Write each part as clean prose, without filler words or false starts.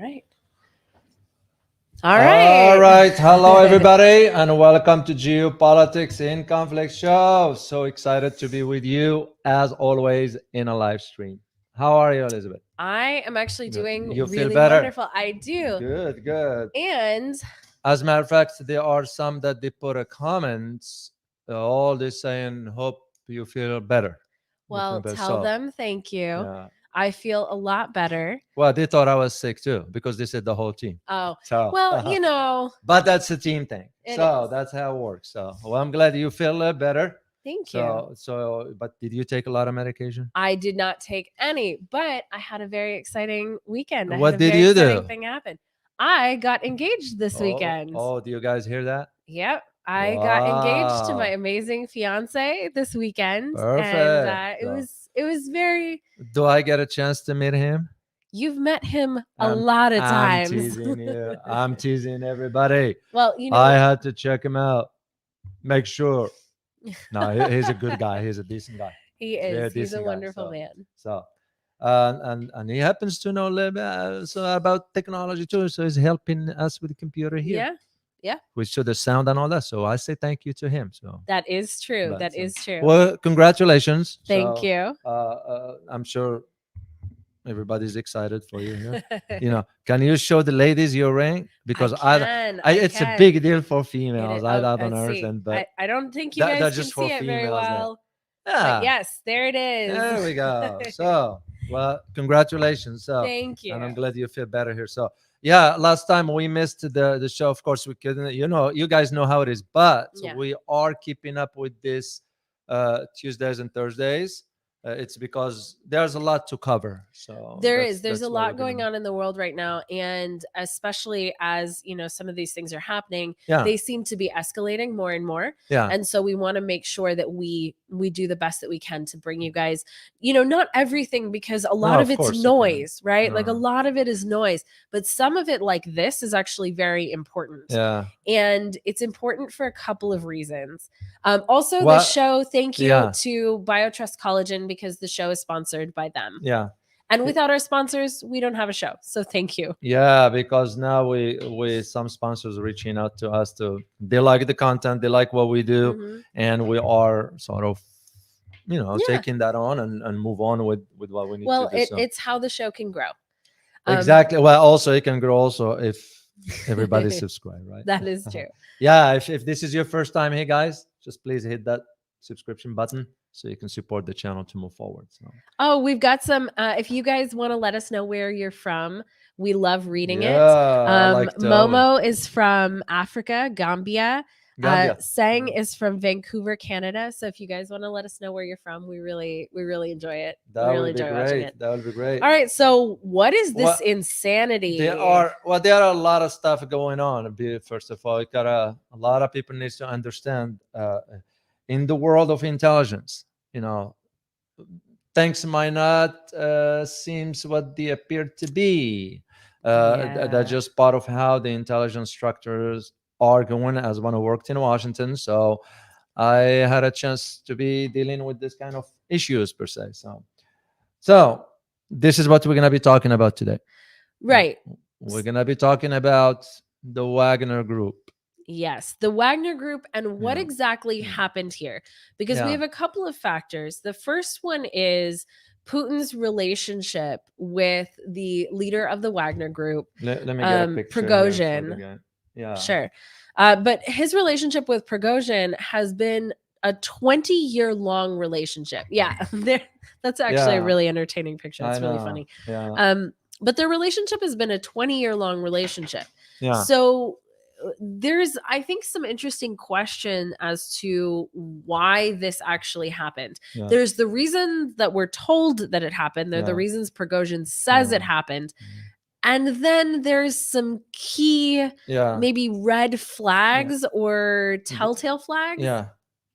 right. All right. Hello, everybody, and welcome to Geopolitics in Conflict Show. So excited to be with you, as always, in a live stream. How are you, Elizabeth? I am actually doing You feel really better? wonderful. I do. Good. And As a matter of fact, there are some that they put a comments, all they saying, hope you feel better. well, tell them thank you. Yeah. I feel a lot better. Well, they thought I was sick too, because they said the whole team. Oh, So, well, but that's a team thing. It So is. that's how it works. So, well, I'm glad you feel better. Thank you. But did you take a lot of medication? I did not take any, but I had a very exciting weekend. What I had a did very you exciting do? thing happen. I got engaged this weekend. Oh, do you guys hear that? Yep. I got engaged to my Wow. amazing fiance this weekend. Perfect. And it was very Do I get a chance to meet him? You've met him a lot of times. I'm teasing you. I'm teasing everybody. Well, I had to check him out. Make sure. No, he's a good guy. He's a decent guy. He is. He's a wonderful man. So, and he happens to know a little bit about technology too. So he's helping us with the computer here. Yeah. Which to the sound and all that. So I say thank you to him. So that is true. That is true. Well, congratulations. Thank you. I'm sure everybody's excited for you. Can you show the ladies your ring? Because it's a big deal for females. I don't understand, but I don't think you guys can see it very well. Yeah. Yes, there it is. There we go. So, well, congratulations. So, thank you. And I'm glad you feel better here. So, yeah, last time we missed the show. Of course, we couldn't. You guys know how it is, but we are keeping up with this Tuesdays and Thursdays. It's because there's a lot to cover. So there's a lot going on in the world right now, and especially as some of these things are happening, they seem to be escalating more and more. And so we want to make sure that we do the best that we can to bring you guys, not everything, because a lot of it's noise, right? Like a lot of it is noise, but some of it, like this, is actually very important. Yeah. And it's important for a couple of reasons. Also, the show, thank you to BioTrust Collagen, because the show is sponsored by them. Yeah. And without our sponsors, we don't have a show. So thank you. Yeah, because now we some sponsors reaching out to us they like the content, they like what we do, and we are sort of taking that on and move on with what we need to do. It's how the show can grow. Exactly. Well, also it can grow also if everybody subscribe, right? That is true. Yeah, if this is your first time, hey guys, just please hit that subscription button so you can support the channel to move forward. So. We've got some if you guys want to let us know where you're from, we love reading it. Momo is from Africa, Gambia. Sang is from Vancouver, Canada. So if you guys want to let us know where you're from, we really enjoy it. That would be great. That would be great. All right, so what is this insanity? There are a lot of stuff going on. First of all, you got a lot of people need to understand in the world of intelligence, things might not seems what they appear to be. That's just part of how the intelligence structures are going. As one who worked in Washington, so I had a chance to be dealing with this kind of issues per se. So this is what we're going to be talking about today. Right. We're going to be talking about the Wagner Group. Yes, the Wagner Group and what exactly happened here. Because we have a couple of factors. The first one is Putin's relationship with the leader of the Wagner Group, let me get a picture Prigozhin. Yeah, sure. But his relationship with Prigozhin has been a 20-year-long relationship. Yeah, that's actually a really entertaining picture. It's really funny. Yeah. But their relationship has been a 20-year-long relationship. Yeah. So there's, I think, some interesting question as to why this actually happened. Yeah. There's the reason that we're told that it happened. There are the reasons Prigozhin says it happened. And then there's some key, maybe red flags or telltale flags. Yeah.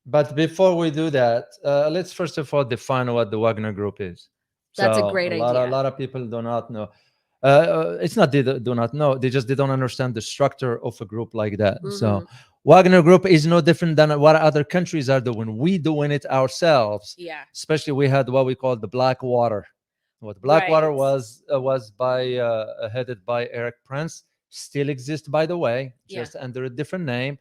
But before we do that, let's first of all define what the Wagner Group is. That's a great idea. A lot of people do not know. It's not they do not know. They don't understand the structure of a group like that. So Wagner Group is no different than what other countries are doing. We doing it ourselves. Yeah. Especially we had what we call the Black Water. What Blackwater Right. was headed by Eric Prince, still exists, by the way, just under a different name.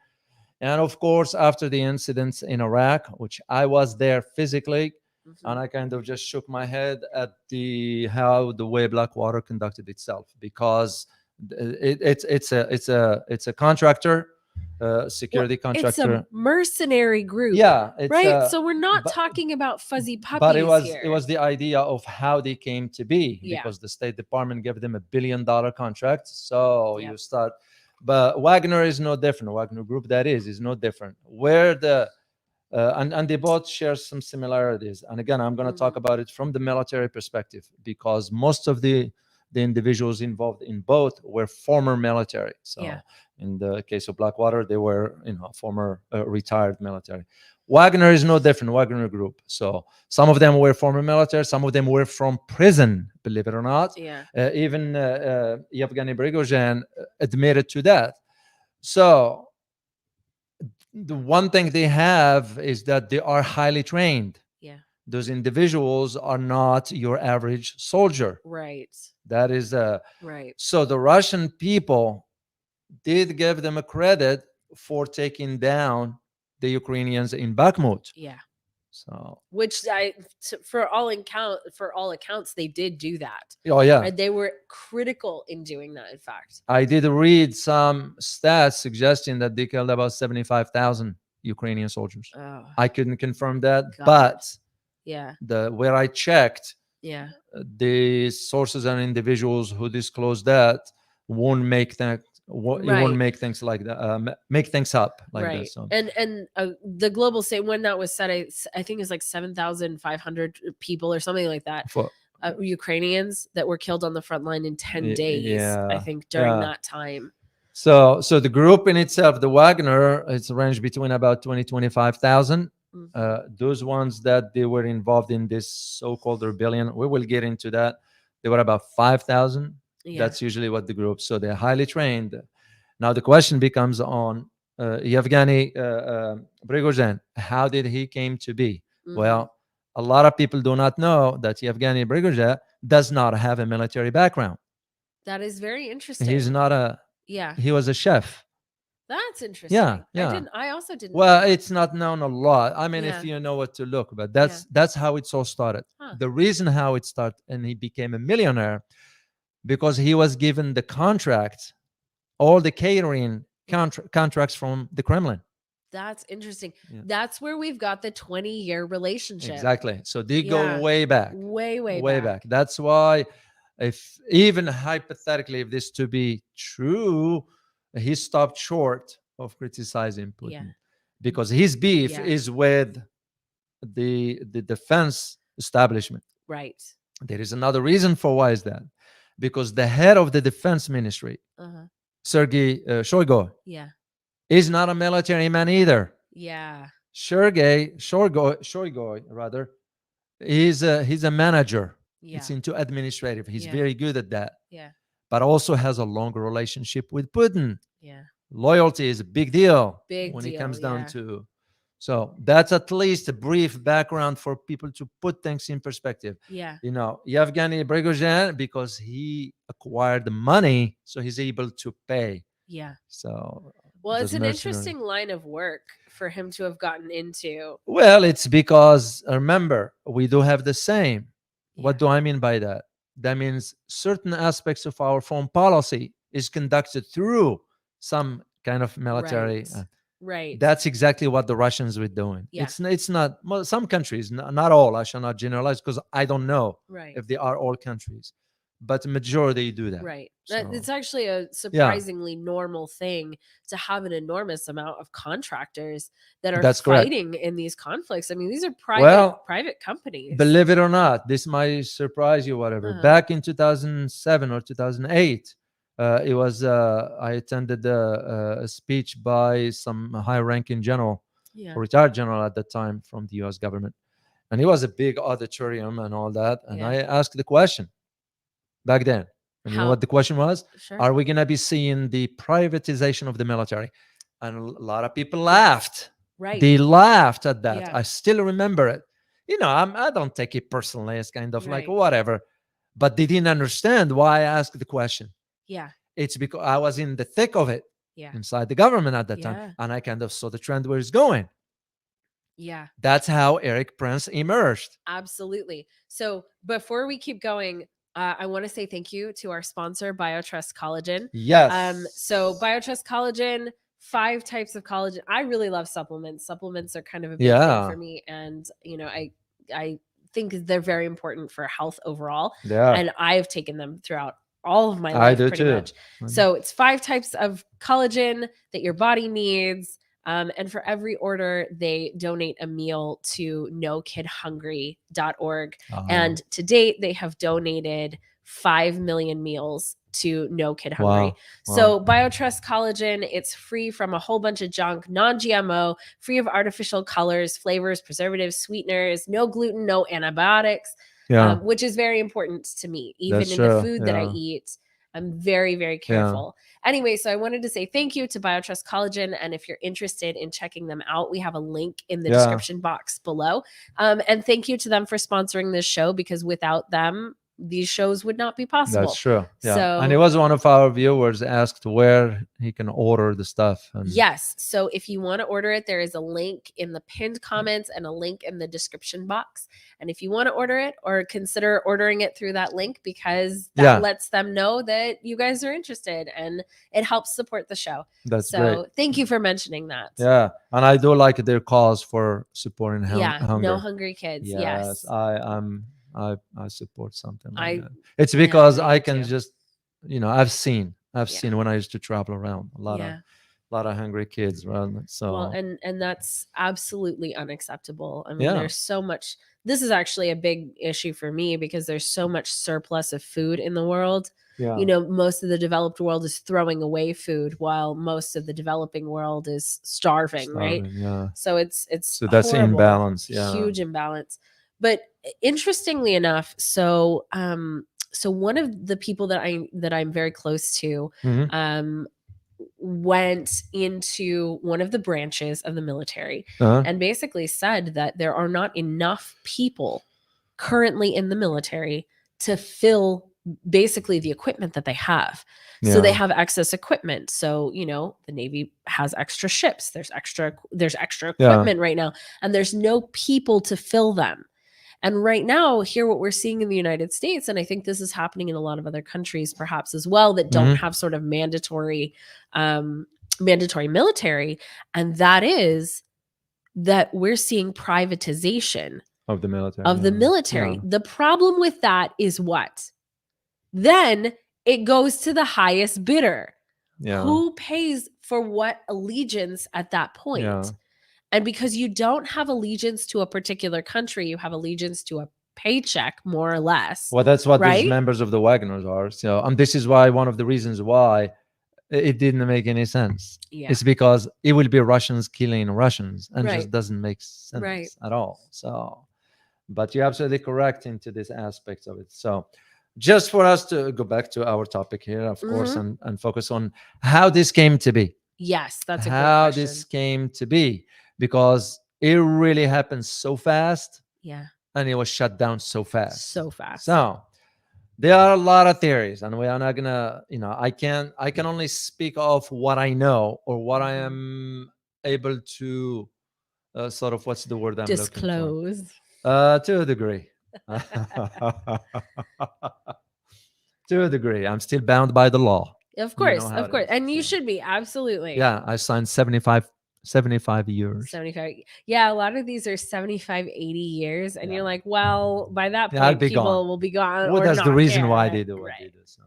And of course, after the incidents in Iraq, which I was there physically, and I kind of just shook my head at the way Blackwater conducted itself, because it's a contractor, security contractor. It's a mercenary group. Yeah, right. So we're not talking about fuzzy puppies but it here. was the idea of how they came to be, because the State Department gave them $1 billion contract. So you start, but Wagner is no different. Wagner Group, that is no different. Where the and they both share some similarities. And again, I'm going to talk about it from the military perspective, because most of the individuals involved in both were former military. So in the case of Blackwater, they were former retired military. Wagner is no different. Wagner Group. So some of them were former military. Some of them were from prison, believe it or not. Even Yevgeny Prigozhin admitted to that. So the one thing they have is that they are highly trained. Those individuals are not your average soldier. Right. That is right. So the Russian people did give them a credit for taking down the Ukrainians in Bakhmut. So, which for all accounts, they did do that. Oh yeah, right? They were critical in doing that. In fact, I did read some stats suggesting that they killed about 75,000 Ukrainian soldiers. I couldn't confirm that, but where I checked, the sources and individuals who disclosed that won't make that. You won't make things like that. Make things up like that. So. And the global state, when that was said, I think it's like 7,500 people or something like that. Ukrainians that were killed on the front line in 10 days. I think during that time. So the group in itself, the Wagner, it's ranged between about 20-25,000. Those ones that they were involved in this so-called rebellion, we will get into that. They were about 5,000. That's usually what the group. So they're highly trained. Now the question becomes on Yevgeny Prigozhin. How did he came to be? Well, a lot of people do not know that Yevgeny Prigozhin does not have a military background. That is very interesting. He's not a. He was a chef. That's interesting. Yeah. I also didn't. Well, it's not known a lot. I mean, if you know what to look, but that's how it's all started. The reason how it started, and he became a millionaire, because he was given the contract, all the catering contracts from the Kremlin. That's interesting. That's where we've got the 20-year relationship. Exactly. So they go way back. Way back. That's why, if even hypothetically, if this to be true, he stopped short of criticizing Putin, because his beef is with the defense establishment. Right. There is another reason for why is that. Because the head of the defense ministry, Sergei Shoigu, is not a military man either. Shoigu, rather, he's a manager. It's into administrative. He's very good at that. But also has a longer relationship with Putin. Loyalty is a big deal when it comes down to. So that's at least a brief background for people to put things in perspective. Yevgeny Prigozhin, because he acquired the money, so he's able to pay. So, well, it's an interesting line of work for him to have gotten into. Well, it's because, remember, we do have the same. What do I mean by that? That means certain aspects of our foreign policy is conducted through some kind of military. Right. That's exactly what the Russians were doing. It's not some countries, not all. I shall not generalize, because I don't know if they are all countries, but the majority do that. Right. So, it's actually a surprisingly normal thing to have an enormous amount of contractors that are fighting in these conflicts. I mean, these are private companies. Believe it or not, this might surprise you, whatever. Back in 2007 or 2008, it was I attended a speech by some high-ranking general, retired general at that time from the U.S. government, and it was a big auditorium and all that. And I asked the question back then. And you know what the question was? Are we going to be seeing the privatization of the military? And a lot of people laughed. Right. They laughed at that. I still remember it. I don't take it personally. It's kind of like whatever. but they didn't understand why I asked the question. Yeah. It's because I was in the thick of it, inside the government at that time, and I kind of saw the trend where it's going. Yeah. That's how Erik Prince emerged. Absolutely. So before we keep going, I want to say thank you to our sponsor, BioTrust Collagen. Yes. So BioTrust Collagen, 5 types of collagen. I really love supplements. Supplements are kind of a big thing for me. And, I think they're very important for health overall. Yeah. And I've taken them throughout all of my life pretty much. So it's 5 types of collagen that your body needs. And for every order, they donate a meal to NoKidHungry.org. And to date, they have donated 5 million meals to No Kid Hungry. Wow. So BioTrust Collagen, it's free from a whole bunch of junk, non-GMO, free of artificial colors, flavors, preservatives, sweeteners, no gluten, no antibiotics, which is very important to me. Even in the food that I eat, I'm very, very careful. Anyway, so I wanted to say thank you to BioTrust Collagen. And if you're interested in checking them out, we have a link in the description box below. And thank you to them for sponsoring this show, because without them, these shows would not be possible. That's true. Yeah. So, and it was one of our viewers asked where he can order the stuff. And yes. So if you want to order it, there is a link in the pinned comments and a link in the description box. And if you want to order it, or consider ordering it through that link, because that lets them know that you guys are interested and it helps support the show. That's so great. Thank you for mentioning that. Yeah. And I do like their cause for supporting hunger. No hungry kids. Yes. I support something like that. It's because I can just, I've seen when I used to travel around a lot of hungry kids, right? So and that's absolutely unacceptable. I mean, there's so much. This is actually a big issue for me, because there's so much surplus of food in the world. Most of the developed world is throwing away food, while most of the developing world is starving. Right? Yeah. So it's so that's horrible, imbalance. Huge imbalance. But interestingly enough, so one of the people that I'm very close to, went into one of the branches of the military and basically said that there are not enough people currently in the military to fill basically the equipment that they have. So they have excess equipment. So, the Navy has extra ships. There's extra equipment right now, and there's no people to fill them. And right now, here, what we're seeing in the United States, and I think this is happening in a lot of other countries perhaps as well, that don't have sort of mandatory military, and that is that we're seeing privatization of the military. The problem with that is what? Then it goes to the highest bidder. Who pays for what allegiance at that point? And because you don't have allegiance to a particular country, you have allegiance to a paycheck, more or less. Well, that's what these members of the Wagners are. So, and this is why one of the reasons why it didn't make any sense. It's because it will be Russians killing Russians, and just doesn't make sense at all. So, but you're absolutely correct into this aspect of it. So, just for us to go back to our topic here, of course, and focus on how this came to be. Yes, that's a great question. How this came to be. Because it really happened so fast. And it was shut down so fast. So there are a lot of theories, and we are not gonna, I can only speak of what I know, or what I am able to sort of, what's the word I'm disclose looking for? To a degree. To a degree. I'm still bound by the law. Of course. And you should be, absolutely. Yeah, I signed 75 years. 75. Yeah, a lot of these are 75, 80 years. And you're like, well, by that point, people will be gone. Well, that's the reason why they do what they do. So.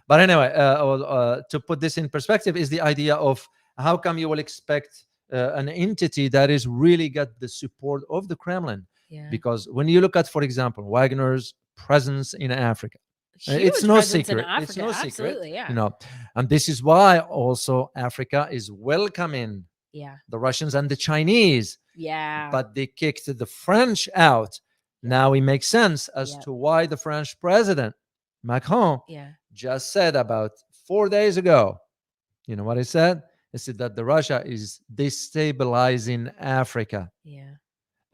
But anyway, to put this in perspective, is the idea of how come you will expect an entity that is really got the support of the Kremlin? Because when you look at, for example, Wagner's presence in Africa, it's no secret. It's no secret. And this is why also Africa is welcoming the Russians and the Chinese. But they kicked the French out. Now it makes sense as to why the French president, Macron, just said about 4 days ago, you know what he said? He said that the Russia is destabilizing Africa.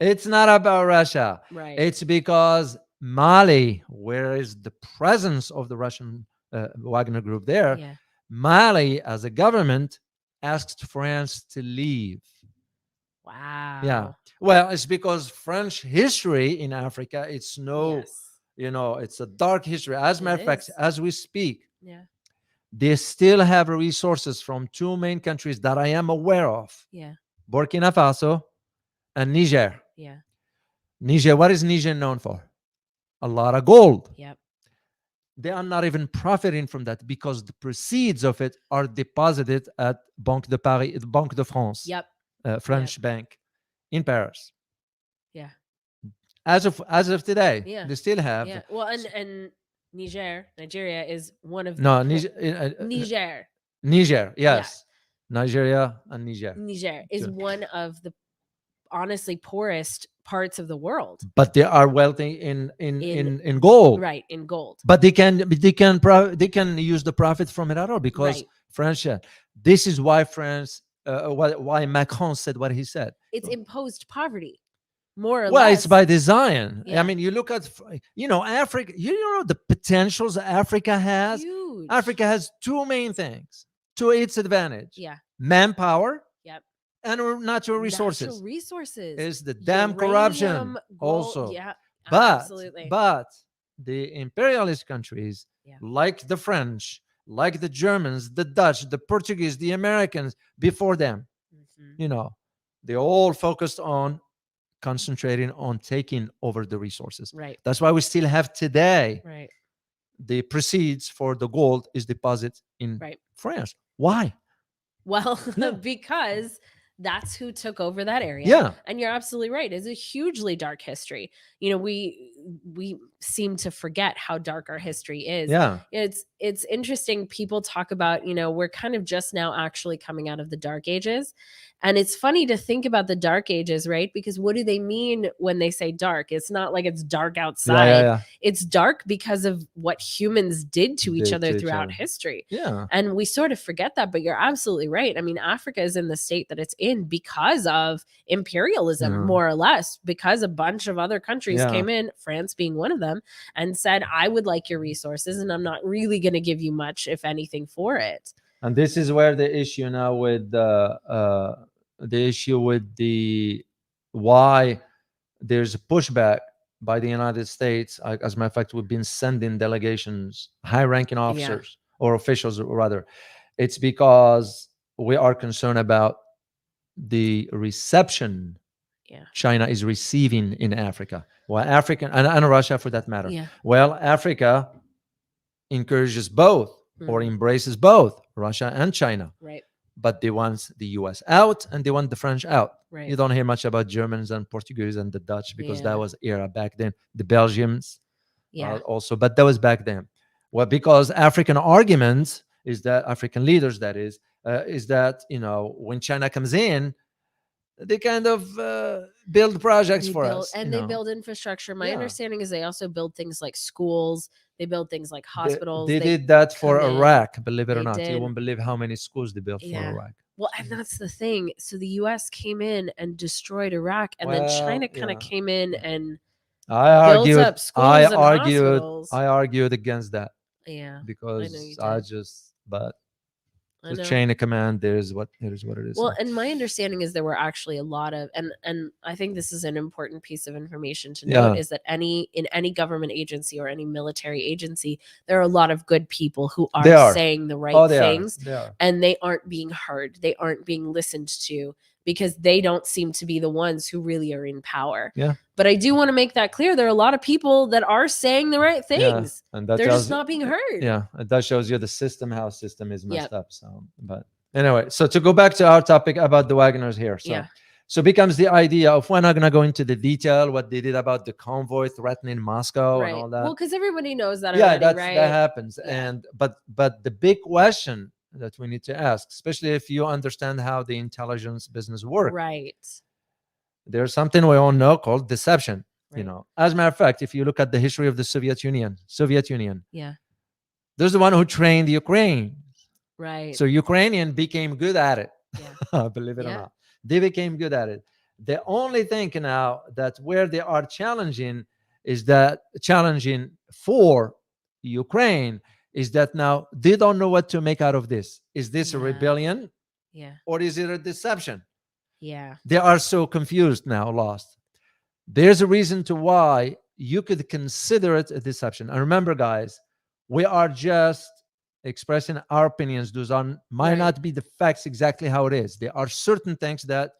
It's not about Russia. It's because Mali, where is the presence of the Russian Wagner group there, Mali as a government asked France to leave. Wow. Yeah. Well, it's because French history in Africa, it's it's a dark history. As a matter of fact, as we speak, they still have resources from two main countries that I am aware of. Burkina Faso and Niger. Niger, what is Niger known for? A lot of gold. They are not even profiting from that because the proceeds of it are deposited at Banque de Paris, Banque de France, French bank in Paris. As of today, they still have. Well, and Nigeria is one of the Niger, yes. Nigeria and Niger is one of the honestly poorest parts of the world, but they are wealthy in gold, right? In gold, but they can use the profit from it at all because France. This is why France, why Macron said what he said. It's imposed poverty, more or less. Well, it's by design. I mean, you look at Africa. You know the potentials Africa has. Huge. Africa has two main things to its advantage. Manpower. And natural resources. Natural resources is the damn corruption also. Absolutely. But the imperialist countries, like the French, like the Germans, the Dutch, the Portuguese, the Americans before them, they all focused on concentrating on taking over the resources. Right. That's why we still have today. Right. The proceeds for the gold is deposited in France. Why? Well, because that's who took over that area. And you're absolutely right. It's a hugely dark history. We seem to forget how dark our history is. It's interesting. People talk about, we're kind of just now actually coming out of the dark ages. And it's funny to think about the dark ages, right? Because what do they mean when they say dark? It's not like it's dark outside. It's dark because of what humans did to each other throughout history. And we sort of forget that, but you're absolutely right. I mean, Africa is in the state that it's in because of imperialism, more or less, because a bunch of other countries came in, France being one of them, and said, I would like your resources and I'm not really going to give you much, if anything, for it. And this is where the issue now with why there's a pushback by the United States. As a matter of fact, we've been sending delegations, high-ranking officers or officials, rather. It's because we are concerned about the reception China is receiving in Africa. Well, Africa and Russia, for that matter. Well, Africa encourages both or embraces both Russia and China. But they want the US out and they want the French out. You don't hear much about Germans and Portuguese and the Dutch because that was era back then. The Belgians also, but that was back then. Well, because African argument is that African leaders, that is that, when China comes in, they kind of build projects for us. And they build infrastructure. My understanding is they also build things like schools. They build things like hospitals. They did that for Iraq, believe it or not. You won't believe how many schools they built for Iraq. Well, and that's the thing. So the U.S. came in and destroyed Iraq, and then China kind of came in and built up schools and hospitals. I argued against that. Because the chain of command is what it is. Well, and my understanding is there were actually a lot of, and I think this is an important piece of information to note, is that in any government agency or any military agency, there are a lot of good people who are saying the right things, and they aren't being heard. They aren't being listened to because they don't seem to be the ones who really are in power. But I do want to make that clear. There are a lot of people that are saying the right things. And they're just not being heard. And that shows you how system is messed up. So, but anyway, so to go back to our topic about the Wagners here. So becomes the idea of, we're not going to go into the detail what they did about the convoy threatening Moscow and all that. Well, because everybody knows that already, right? That happens. And but the big question that we need to ask, especially if you understand how the intelligence business works. There's something we all know called deception. As a matter of fact, if you look at the history of the Soviet Union, there's the one who trained Ukraine. So Ukrainian became good at it. Believe it or not, they became good at it. The only thing now that where they are challenging is that challenging for Ukraine is that now they don't know what to make out of this. Is this a rebellion? Yeah. Or is it a deception? Yeah. They are so confused now, lost. There's a reason to why you could consider it a deception. And remember, guys, we are just expressing our opinions. Those might not be the facts exactly how it is. There are certain things that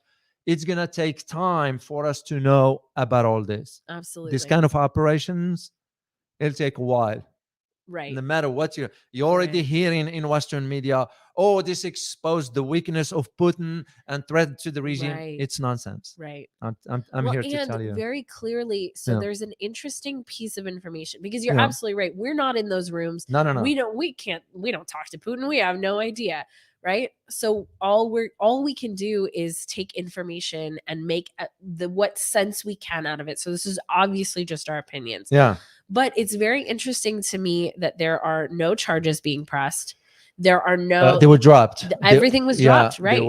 it's going to take time for us to know about all this. Absolutely. This kind of operations, it'll take a while. Right. No matter what you're already hearing in Western media, oh, this exposed the weakness of Putin and threat to the regime. It's nonsense. Right. I'm here to tell you. Very clearly, so there's an interesting piece of information, because you're absolutely right. We're not in those rooms. No. We don't talk to Putin. We have no idea. Right. So all we can do is take information and make what sense we can out of it. So this is obviously just our opinions. Yeah. But it's very interesting to me that there are no charges being pressed. There are no. They were dropped. Everything was dropped, right?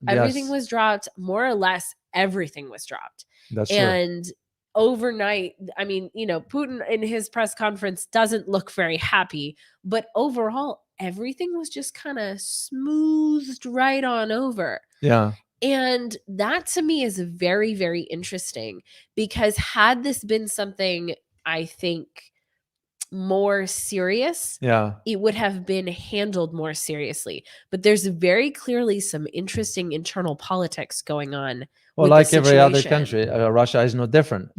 Everything was dropped. More or less, everything was dropped. That's and true. Overnight, I mean, Putin in his press conference doesn't look very happy, but overall, everything was just kind of smoothed right on over. Yeah. And that to me is very, very interesting, because had this been something, I think, more serious, it would have been handled more seriously. But there's very clearly some interesting internal politics going on. Well, like every other country, Russia is no different.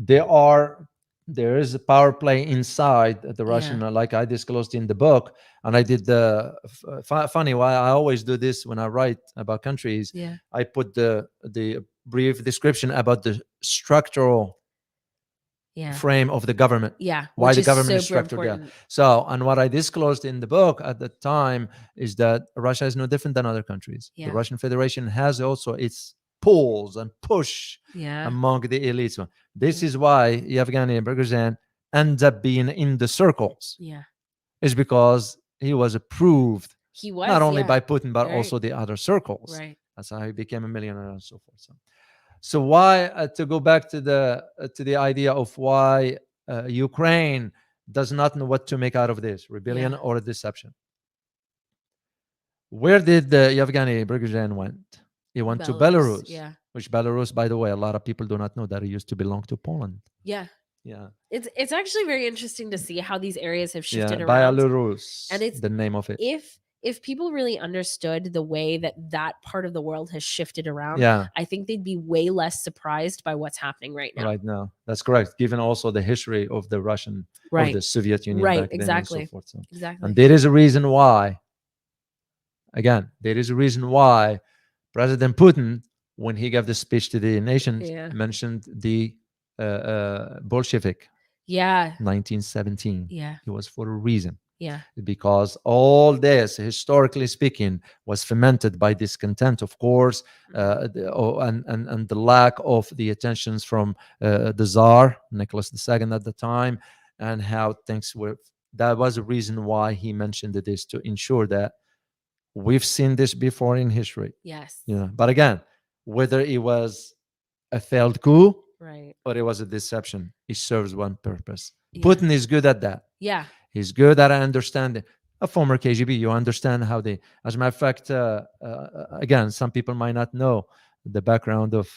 There is a power play inside the Russian, like I disclosed in the book. And I did the funny why I always do this when I write about countries. I put the brief description about the structural frame of the government. Why the government is structured. So, and what I disclosed in the book at the time is that Russia is no different than other countries. The Russian Federation has also its pulls and push among the elites. This is why Yevgeny Prigozhin ends up being in the circles. Is because he was approved. He was not only by Putin, but also the other circles. That's how he became a millionaire and so forth. So why, to go back to the idea of why Ukraine does not know what to make out of this, rebellion or a deception. Where did Yevgeny Prigozhin went? He went to Belarus, which Belarus, by the way, a lot of people do not know that it used to belong to Poland. Yeah. It's actually very interesting to see how these areas have shifted around. Belarus, and it's the name of it. If people really understood the way that part of the world has shifted around, I think they'd be way less surprised by what's happening right now. Right now, that's correct. Given also the history of the Russian, of the Soviet Union, back exactly, then and so forth. Exactly. And there is a reason why. Again, there is a reason why President Putin, when he gave the speech to the nations, mentioned the Bolshevik. 1917. It was for a reason. Because all this, historically speaking, was fermented by discontent, of course, and the lack of the attentions from the Tsar, Nicholas II at the time, and how things were. That was a reason why he mentioned this, to ensure that we've seen this before in history. But again, whether it was a failed coup, or it was a deception, it serves one purpose. Putin is good at that. He's good at understanding. A former KGB, you understand how they. As a matter of fact, again, some people might not know the background of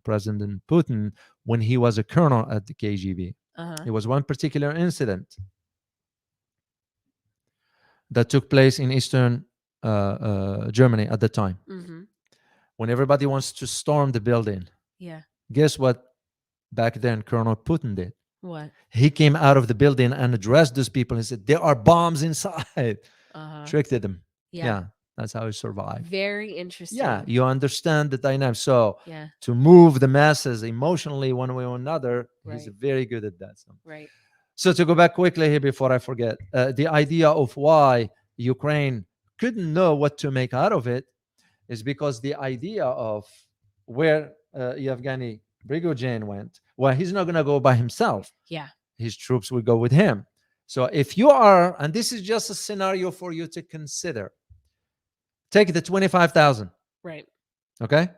President Putin when he was a colonel at the KGB. It was one particular incident that took place in Eastern Germany at the time, when everybody wants to storm the building. Guess what? Back then, Colonel Putin did. What? He came out of the building and addressed those people and said, "There are bombs inside." Tricked them. That's how he survived. Very interesting. You understand the dynamic. So to move the masses emotionally one way or another, he's very good at that. So to go back quickly here before I forget, the idea of why Ukraine couldn't know what to make out of it is because the idea of where Yevgeny Prigozhin went, well, he's not going to go by himself. His troops will go with him. So if you are, and this is just a scenario for you to consider, take the 25,000. Okay?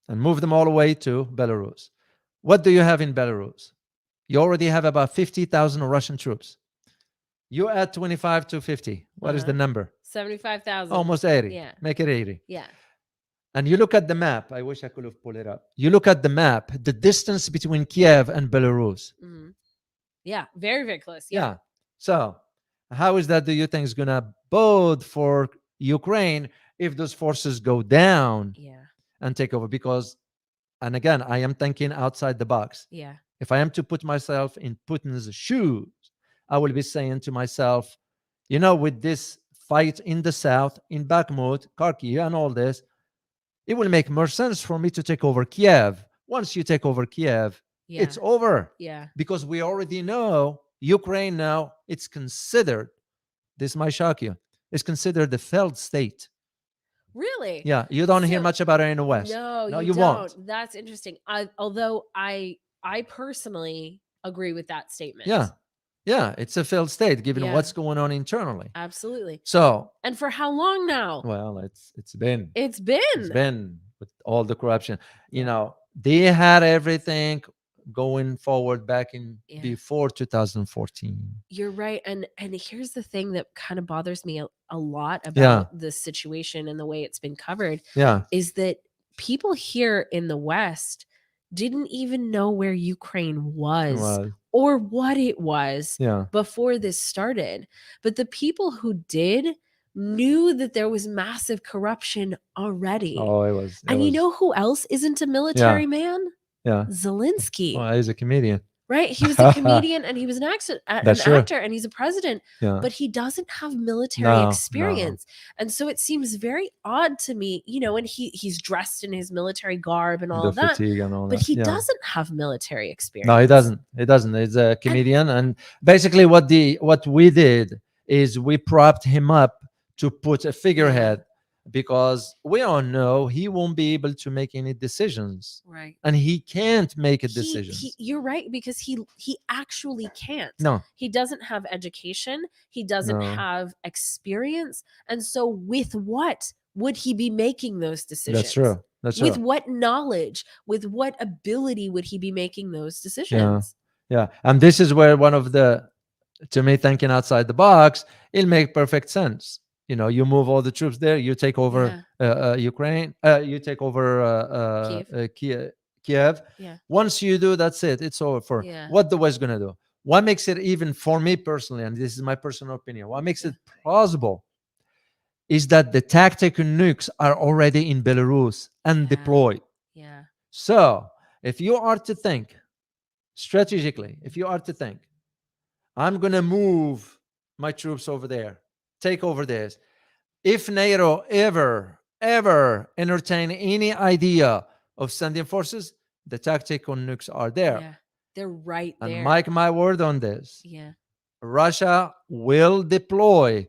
And move them all the way to Belarus. What do you have in Belarus? You already have about 50,000 Russian troops. You add 25 to 50. What is the number? 75,000. Almost 80. Yeah. Make it 80. Yeah. And you look at the map. I wish I could have pulled it up. You look at the map, the distance between Kiev and Belarus. Mm-hmm. Yeah. Very, very close. Yeah. So how is that, do you think, is going to bode for Ukraine if those forces go down and take over? Because, and again, I am thinking outside the box. Yeah. If I am to put myself in Putin's shoes, I will be saying to myself, with this fight in the south, in Bakhmut, Kharkiv, and all this, it will make more sense for me to take over Kiev. Once you take over Kiev, it's over. Yeah. Because we already know Ukraine now, it's considered, this might shock you, it's considered the failed state. Really? Yeah. You don't hear much about it in the West. No, you won't. That's interesting. Although I personally agree with that statement. Yeah. Yeah, it's a failed state given what's going on internally. Absolutely. So, and for how long now? Well, it's been with all the corruption. They had everything going forward back in before 2014. You're right. And here's the thing that kind of bothers me a lot about the situation and the way it's been covered. Is that people here in the West didn't even know where Ukraine was or what it was before this started. But the people who did knew that there was massive corruption already. Oh, it was. And you know who else isn't a military man? Zelensky. Well, he's a comedian. Right? He was a comedian and he was an actor and he's a president, but he doesn't have military experience. And so it seems very odd to me, and he's dressed in his military garb and all of that, but he doesn't have military experience. No, he doesn't. He's a comedian. And basically what we did is we propped him up to put a figurehead, because we all know he won't be able to make any decisions. Right. And he can't make a decision. You're right, because he actually can't. No. He doesn't have education. He doesn't have experience. And so with what would he be making those decisions? That's true. With what knowledge, with what ability would he be making those decisions? Yeah. And this is where to me, thinking outside the box, it'll make perfect sense. You move all the troops there, you take over Ukraine, you take over Kiev. Once you do, that's it. It's over. What the West going to do? What makes it, even for me personally, and this is my personal opinion, what makes it plausible is that the tactical nukes are already in Belarus and deployed. Yeah. So if you are to think strategically, I'm going to move my troops over there, take over this. If NATO ever entertain any idea of sending forces, the tactical nukes are there. Yeah, they're right there. And mark my word on this. Yeah. Russia will deploy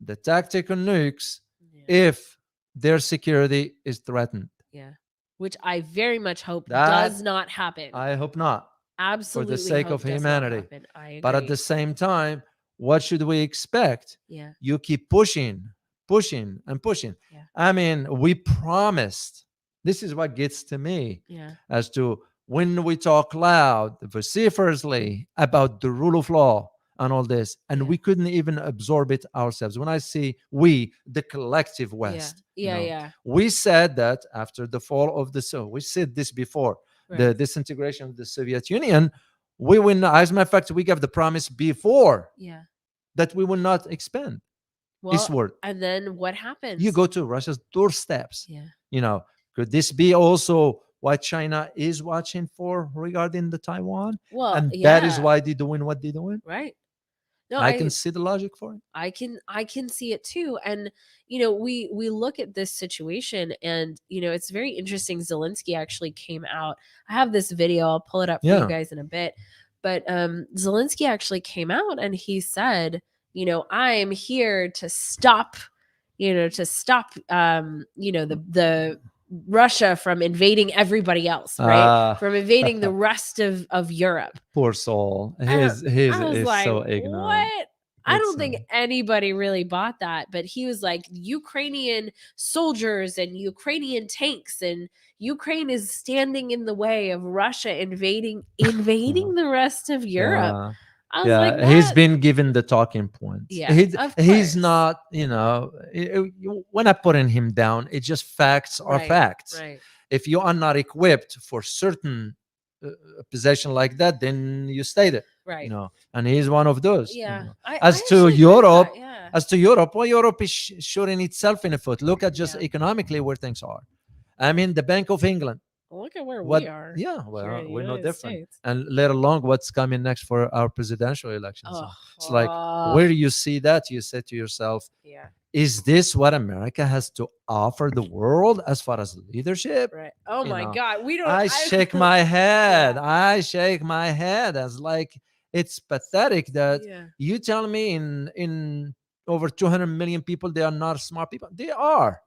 the tactical nukes if their security is threatened. Yeah. Which I very much hope does not happen. I hope not. Absolutely. For the sake of humanity. I agree. But at the same time, what should we expect? Yeah. You keep pushing. Yeah. I mean, we promised. This is what gets to me. Yeah. As to when we talk loud, vociferously about the rule of law and all this, and we couldn't even absorb it ourselves. When I say we, the collective West. We said that after the fall of we said this before, the disintegration of the Soviet Union, we will not, as a matter of fact, we gave the promise before that we will not expand eastward. And then what happens? You go to Russia's doorsteps. Yeah. Could this be also what China is watching for regarding the Taiwan? Well, and that is why they're doing what they're doing. Right. No, I can see the logic for it. I can see it too. And we look at this situation, and it's very interesting. Zelensky actually came out. I have this video. I'll pull it up for you guys in a bit. But Zelensky actually came out and he said, I'm here to stop, the Russia from invading everybody else, right? From invading the rest of Europe. Poor soul. He's like, so ignorant. What? I don't think anybody really bought that, but he was like, Ukrainian soldiers and Ukrainian tanks, and Ukraine is standing in the way of Russia invading the rest of Europe. I was like, he's been given the talking points. Yeah, he's not, we're not putting him down. It's just facts are facts. Right. If you are not equipped for certain position like that, then you stay there. Right. And he's one of those. Yeah. As to Europe, well, Europe is shooting itself in the foot. Look at just economically where things are. I mean, the Bank of England. Look at where we are. Yeah, well, we're no different. And let alone what's coming next for our presidential elections. It's like, where you see that, you say to yourself, is this what America has to offer the world as far as leadership? Right. Oh my God. We don't. I shake my head. I shake my head as like, it's pathetic that you tell me in over 200 million people, they are not smart people. There are.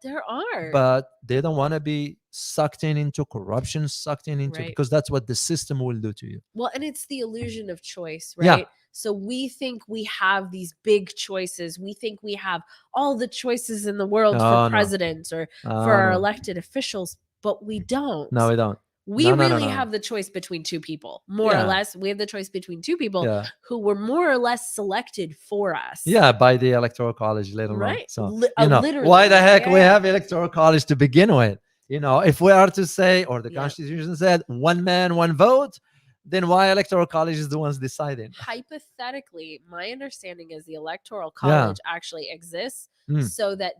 But they don't want to be sucked into corruption, because that's what the system will do to you. Well, and it's the illusion of choice, right? Yeah. So we think we have these big choices. We think we have all the choices in the world for presidents or for our elected officials, but we don't. No, we don't. We really have the choice between two people, more or less. We have the choice between two people who were more or less selected for us. Yeah, by the Electoral College later on. So, literally, why the heck we have Electoral College to begin with? If we are to say, or the Constitution said, one man, one vote, then why Electoral College is the ones deciding? Hypothetically, my understanding is the Electoral College actually exists so that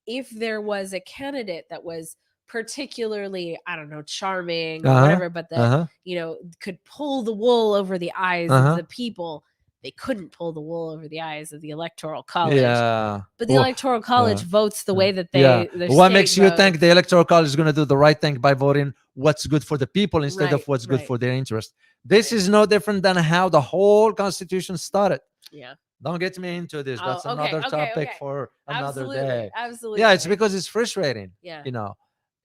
if there was a candidate that was particularly, I don't know, charming or whatever, but that, could pull the wool over the eyes of the people, they couldn't pull the wool over the eyes of the Electoral College. Yeah. But the Electoral College votes the way that they what makes you think the Electoral College is going to do the right thing by voting what's good for the people instead of what's good for their interest? This is no different than how the whole Constitution started. Yeah. Don't get me into this. That's another topic for another day. Absolutely. Yeah, it's because it's frustrating. Yeah.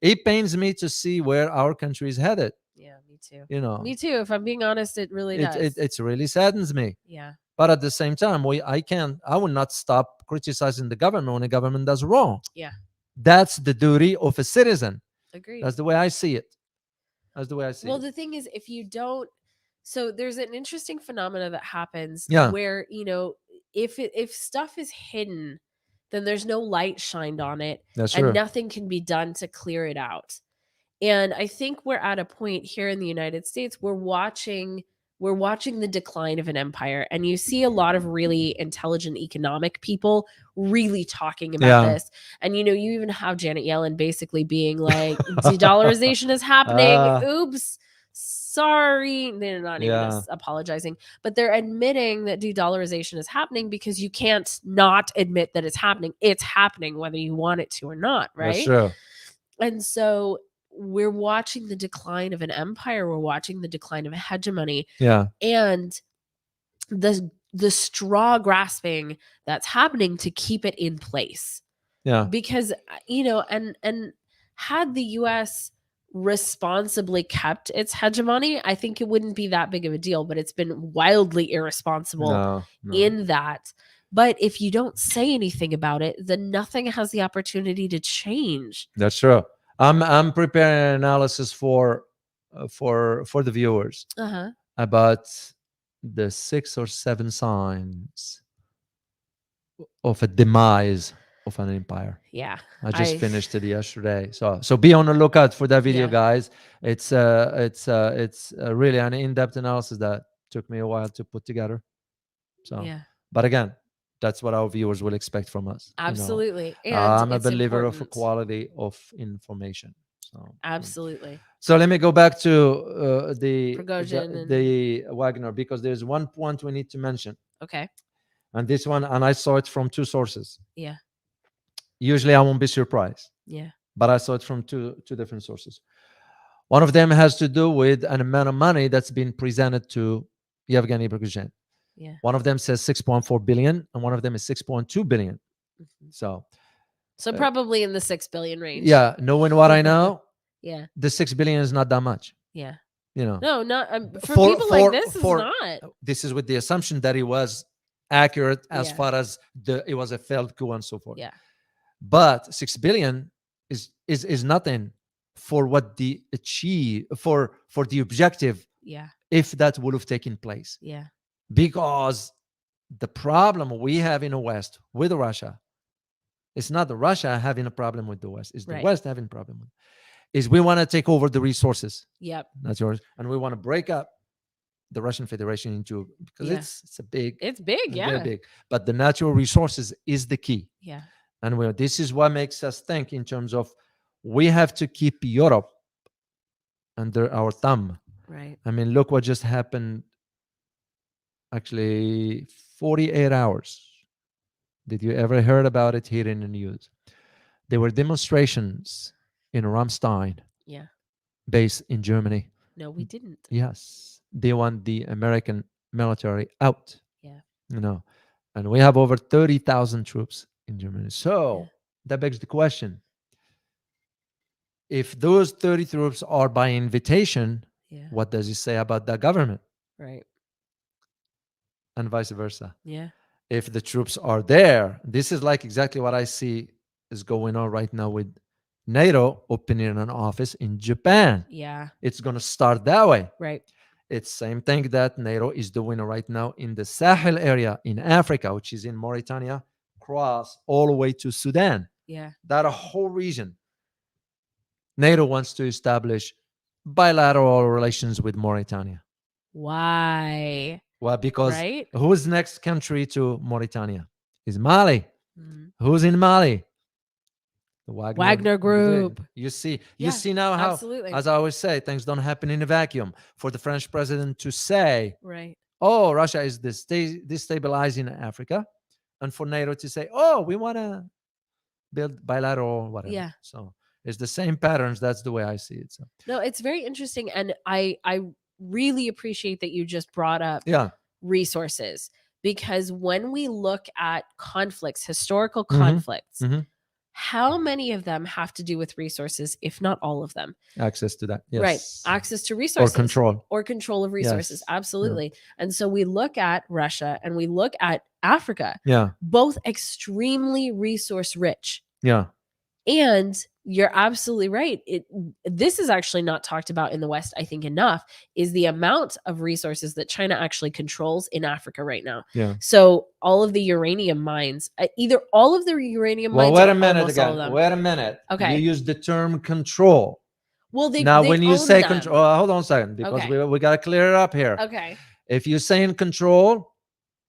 It pains me to see where our country is headed. Yeah, me too. Me too. If I'm being honest, it really does. It really saddens me. Yeah. But at the same time, I will not stop criticizing the government when the government does wrong. Yeah. That's the duty of a citizen. Agreed. That's the way I see it. Well, the thing is, if you don't, so there's an interesting phenomena that happens where, if stuff is hidden, then there's no light shined on it. That's and true. Nothing can be done to clear it out. And I think we're at a point here in the United States, we're watching the decline of an empire. And you see a lot of really intelligent economic people really talking about this. And, you even have Janet Yellen basically being like, de-dollarization is happening. Oops. Sorry. They're not even apologizing, but they're admitting that de-dollarization is happening because you can't not admit that it's happening. It's happening whether you want it to or not, right? That's true. And so we're watching the decline of an empire. We're watching the decline of a hegemony. Yeah. And the straw grasping that's happening to keep it in place. Yeah. Because, and had the US responsibly kept its hegemony, I think it wouldn't be that big of a deal, but it's been wildly irresponsible in that. But if you don't say anything about it, then nothing has the opportunity to change. That's true. I'm preparing an analysis for the viewers about the 6 or 7 signs of a demise of an empire. Yeah, I just finished it yesterday. So be on the lookout for that video, guys. It's really an in-depth analysis that took me a while to put together. So, but again, that's what our viewers will expect from us. Absolutely. And I'm a believer of equality of information. So absolutely. So let me go back to the Wagner, because there's one point we need to mention. Okay. And this one, and I saw it from 2 sources. Yeah. Usually I won't be surprised. Yeah. But I saw it from two different sources. One of them has to do with an amount of money that's been presented to Yevgeny Prigozhin. Yeah. One of them says 6.4 billion and one of them is 6.2 billion. So probably in the 6 billion range. Yeah. Knowing what I know, the 6 billion is not that much. Yeah. No, not for people like this, it's not. This is with the assumption that he was accurate as far as it was a failed coup and so forth. Yeah. But 6 billion is nothing for what the achieve for the objective. Yeah. If that would have taken place. Yeah. Because the problem we have in the West with Russia, it's not the Russia having a problem with the West, it's the West having a problem with it. Is we want to take over the resources. Yep. That's yours. And we want to break up the Russian Federation into, because it's big. Yeah. Very big. But the natural resources is the key. Yeah. And this is what makes us think in terms of we have to keep Europe under our thumb. Right. I mean, look what just happened. Actually, 48 hours. Did you ever heard about it here in the news? There were demonstrations in Ramstein. Yeah. Base in Germany. No, we didn't. Yes. They want the American military out. Yeah. And we have over 30,000 troops in Germany. So that begs the question. If those 30 troops are by invitation, what does it say about that government? Right. And vice versa. Yeah. If the troops are there, this is like exactly what I see is going on right now with NATO opening an office in Japan. Yeah. It's going to start that way. Right. It's same thing that NATO is doing right now in the Sahel area in Africa, which is in Mauritania, cross all the way to Sudan. Yeah. That whole region. NATO wants to establish bilateral relations with Mauritania. Why? Well, because who's next country to Mauritania? Is Mali. Who's in Mali? The Wagner Group. You see now how, as I always say, things don't happen in a vacuum. For the French president to say, oh, Russia is destabilizing Africa, and for NATO to say, oh, we want to build bilateral whatever. Yeah. So it's the same patterns. That's the way I see it. So no, it's very interesting, and I really appreciate that you just brought up resources, because when we look at conflicts, historical conflicts, how many of them have to do with resources, if not all of them? Access to that. Yes. Right. Access to resources. Or control of resources. Yes. Absolutely. Yeah. And so we look at Russia and we look at Africa. Yeah. Both extremely resource rich. Yeah. And you're absolutely right. This is actually not talked about in the West, I think, enough, is the amount of resources that China actually controls in Africa right now. Yeah. So all of the uranium mines, either all of the uranium mines. Well, wait a minute again. Wait a minute. Okay. You use the term control. Well, when you say control, hold on a second, because we got to clear it up here. Okay. If you're saying control,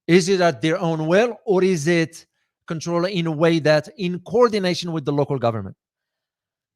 is it at their own will, or is it control in a way that in coordination with the local government?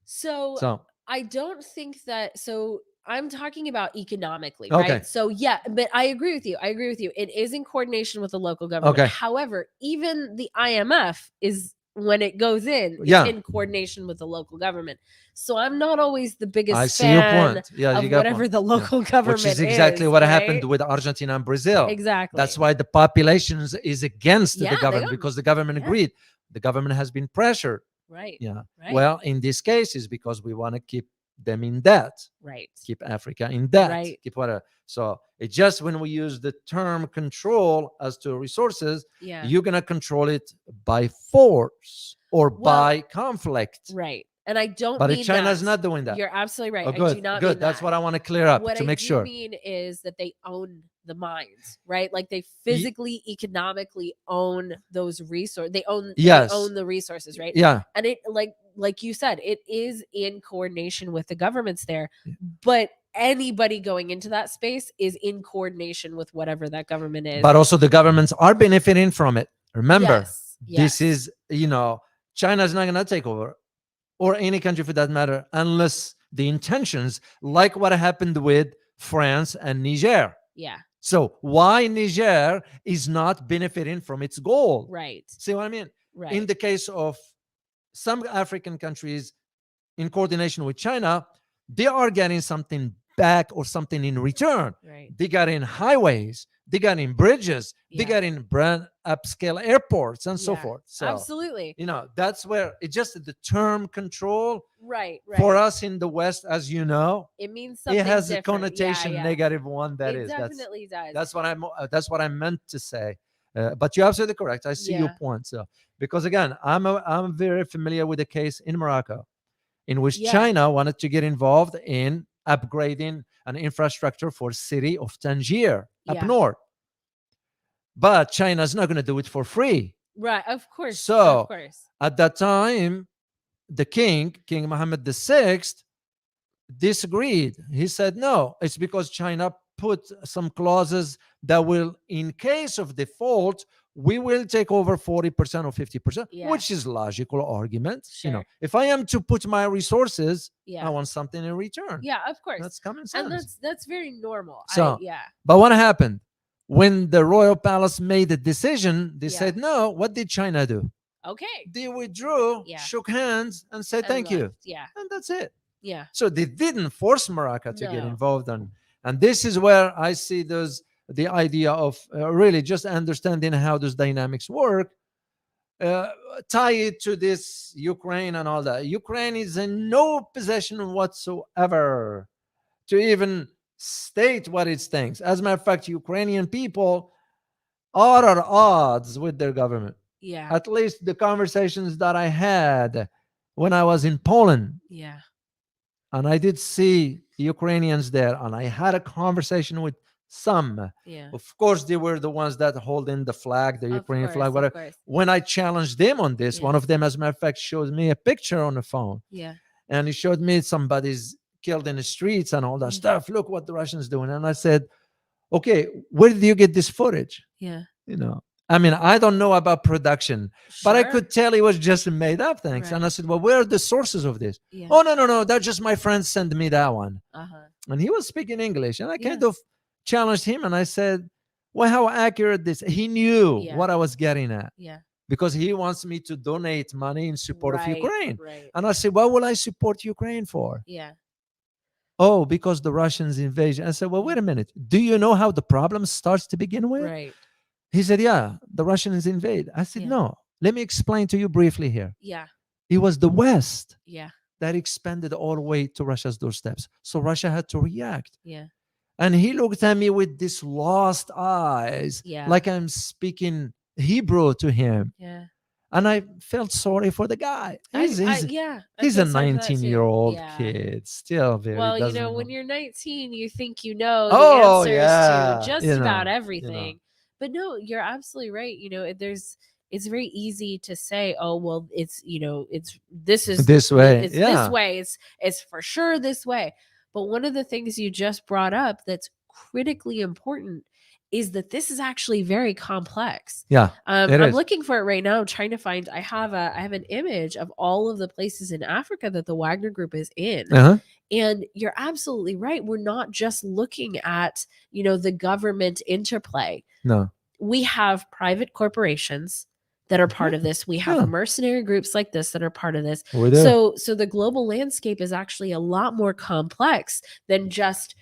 So I don't think that. So I'm talking about economically, okay. Right? So yeah, but I agree with you. It is in coordination with the local government. Okay. However, even the IMF is, when it goes in, it's in coordination with the local government. So I'm not always the biggest fan your point. Yeah, of whatever the local government is. Which is exactly what happened with Argentina and Brazil. Exactly. That's why the population is against the government, because the government agreed. The government has been pressured. Right. Yeah. Right. Well, in this case, is because we want to keep them in debt. Right. Keep Africa in debt. Right. Keep whatever. So it's just when we use the term control as to resources, you're gonna control it by force or by conflict. Right. And I don't. But China's not doing that. You're absolutely right. Oh, good. I do not. Good. That's what I want to clear up to make sure. What I mean is that they own the mines, right? Like they physically, economically own those resources. They own the resources, right? Yeah. And it, like you said, it is in coordination with the governments there, but anybody going into that space is in coordination with whatever that government is. But also the governments are benefiting from it. Remember, yes. This is, China's not going to take over, or any country for that matter, unless the intentions, like what happened with France and Niger. Yeah. So why Niger is not benefiting from its goal? Right. See what I mean? Right. In the case of some African countries in coordination with China, they are getting something back or something in return. Right. They got in highways, they got in bridges, they got in brand upscale airports and so forth. So absolutely. That's where it just the term control. Right. For us in the West, as you know, it means something it has different. a connotation negative one. That it is definitely does. That's what I meant to say. But you're absolutely correct. I see your point. So, because again, I'm very familiar with the case in Morocco, in which China wanted to get involved in upgrading an infrastructure for city of Tangier up north. But China's not going to do it for free. Right, of course. So, of course. At that time, the King Mohammed VI, disagreed. He said, no, it's because China put some clauses that will, in case of default, we will take over 40% or 50%, which is logical argument. Sure. If I am to put my resources, I want something in return. Yeah, of course. That's common sense. And that's very normal. So, but what happened? When the royal palace made the decision, they said, no, what did China do? Okay. They withdrew, shook hands, and said, thank you. Yeah. And that's it. Yeah. So they didn't force Morocco to get involved on. And this is where I see the idea of really just understanding how those dynamics work, tie it to this Ukraine and all that. Ukraine is in no position whatsoever to even state what it thinks. As a matter of fact, Ukrainian people are at odds with their government. Yeah. At least the conversations that I had when I was in Poland. Yeah. And I did see Ukrainians there, and I had a conversation with some. Yeah. Of course, they were the ones that hold in the flag, the Ukrainian flag, whatever. When I challenged them on this, one of them, as a matter of fact, showed me a picture on the phone. Yeah. And he showed me somebody's killed in the streets and all that stuff. Look what the Russians doing. And I said, okay, where did you get this footage? Yeah. I mean, I don't know about production, but I could tell it was just made up things. Right. And I said, well, where are the sources of this? Yeah. Oh, no, that's just my friend sent me that one. Uh-huh. And he was speaking English. And I kind of challenged him. And I said, well, how accurate this? He knew what I was getting at. Yeah. Because he wants me to donate money in support of Ukraine. Right. And I said, what will I support Ukraine for? Yeah. Oh, because the Russians invasion. I said, well, wait a minute. Do you know how the problem starts to begin with? Right. He said, yeah, the Russians invade. I said, no, let me explain to you briefly here. Yeah. It was the West that expanded all the way to Russia's doorsteps. So Russia had to react. Yeah. And he looked at me with these lost eyes, like I'm speaking Hebrew to him. Yeah. And I felt sorry for the guy. He's a sorry 19-year-old kid, still very. Well, when you're 19, you think you know the answers to just about everything. But no, you're absolutely right. It's very easy to say, oh, well, it's this way. It's this way. It's for sure this way. But one of the things you just brought up that's critically important is that this is actually very complex. Yeah. I'm looking for it right now. I'm trying to find, I have an image of all of the places in Africa that the Wagner group is in. Uh-huh. And you're absolutely right. We're not just looking at, the government interplay. No. We have private corporations that are part of this. We have mercenary groups like this that are part of this. So the global landscape is actually a lot more complex than just,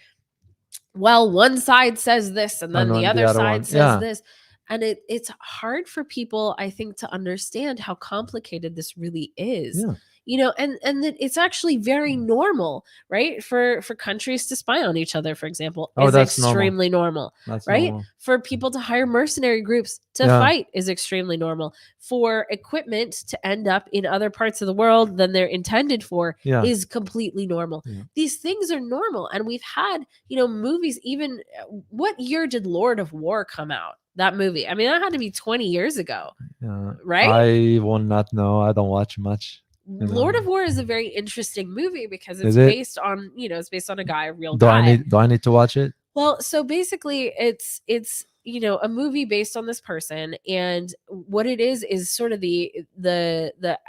well, one side says this and then the other side says this. And it's hard for people, I think, to understand how complicated this really is. And that it's actually very normal, right? For countries to spy on each other, for example, is extremely normal, right? Normal. For people to hire mercenary groups to fight is extremely normal. For equipment to end up in other parts of the world than they're intended for is completely normal. Yeah. These things are normal. And we've had, movies, even what year did Lord of War come out? That movie. I mean, that had to be 20 years ago, right? I will not know. I don't watch much. Lord of War is a very interesting movie because it's based on, it's based on a real guy. Do I need to watch it? Well, so basically it's a movie based on this person, and what it is sort of the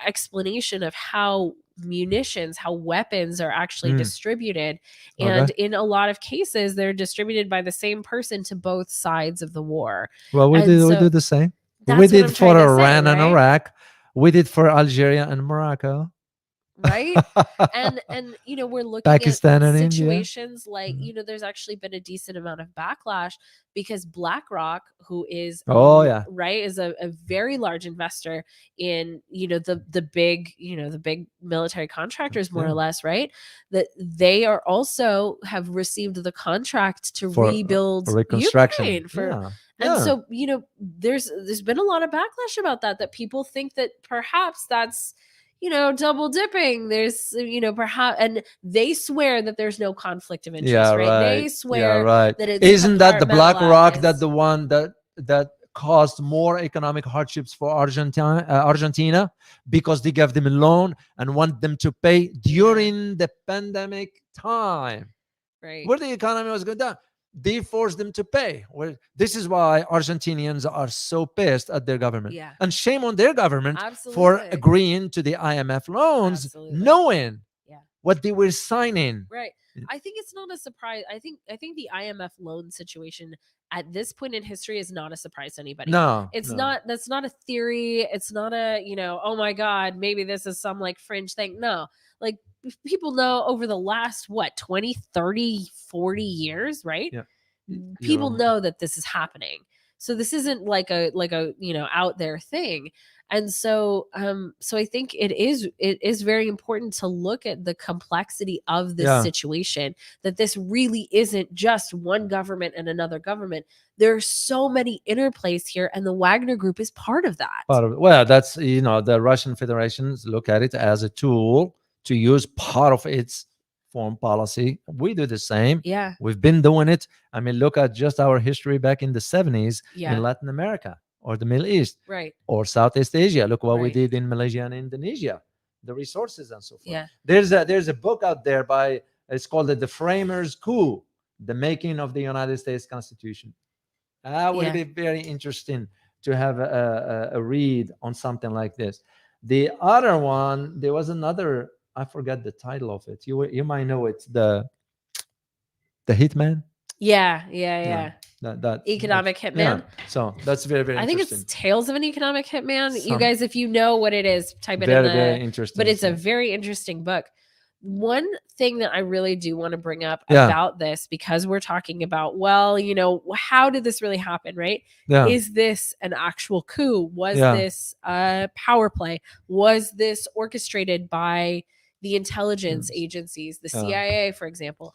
explanation of how weapons are actually distributed. And in a lot of cases, they're distributed by the same person to both sides of the war. Well, we do the same. We did for Iran and Iraq. We did for Algeria and Morocco. right? And we're looking Pakistan at and situations India. like there's actually been a decent amount of backlash because BlackRock, who is right, is a very large investor in the big military contractors, more or less, right? That they are also have received the contract to rebuild reconstruction Ukraine and so there's been a lot of backlash about that people think that perhaps that's double dipping. There's perhaps, and they swear that there's no conflict of interest, right? They swear that it's isn't that the BlackRock that the one that caused more economic hardships for Argentina because they gave them a loan and want them to pay during the pandemic time, right? Where the economy was going down. They forced them to pay. Well, this is why Argentinians are so pissed at their government. And shame on their government for agreeing to the IMF loans, knowing what they were signing. Right. I think it's not a surprise. I think the IMF loan situation at this point in history is not a surprise to anybody. No, not. That's not a theory. It's not a, oh my God, maybe this is some like fringe thing. No, like people know over the last 20, 30, 40 years, right? People know that this is happening. So this isn't like a out there thing. And so I think it is very important to look at the complexity of this situation, that this really isn't just one government and another government. There are so many interplays here, and the Wagner Group is part of that. Well, that's, the Russian Federations look at it as a tool to use part of its foreign policy. We do the same. Yeah. We've been doing it. I mean, look at just our history back in the 70s in Latin America or the Middle East, right, or Southeast Asia. Look what we did in Malaysia and Indonesia, the resources and so forth. Yeah. There's a book out there it's called The Framers' Coup, The Making of the United States Constitution. That would be very interesting to have a read on something like this. The other one, there was another, I forgot the title of it. You might know it. The Hitman. Yeah. That economic hitman. Yeah. So that's very, very interesting. I think it's Tales of an Economic Hitman. You guys, if you know what it is, type it very, in the. Very interesting. But it's a very interesting book. One thing that I really do want to bring up about this, because we're talking about, how did this really happen, right? Is this an actual coup? Was this a power play? Was this orchestrated by the intelligence agencies, the CIA, for example?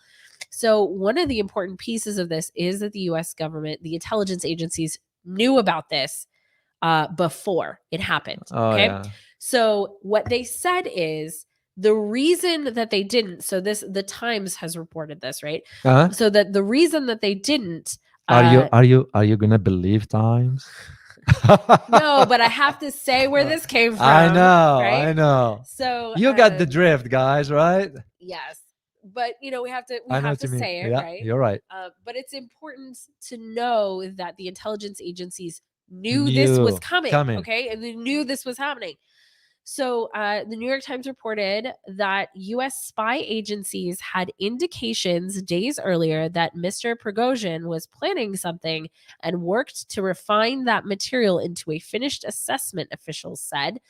So one of the important pieces of this is that the U.S. government, the intelligence agencies, knew about this before it happened. So what they said is the reason that they didn't. So the Times has reported this, right? So that the reason that they didn't. Are you gonna believe Times? No, but I have to say where this came from. I know. Right? I know. So you got the drift, guys, right? Yes. But we have to say it, right? You're right. But it's important to know that the intelligence agencies knew this was coming. Okay, and they knew this was happening. So the New York Times reported that U.S. spy agencies had indications days earlier that Mr. Prigozhin was planning something and worked to refine that material into a finished assessment, officials said.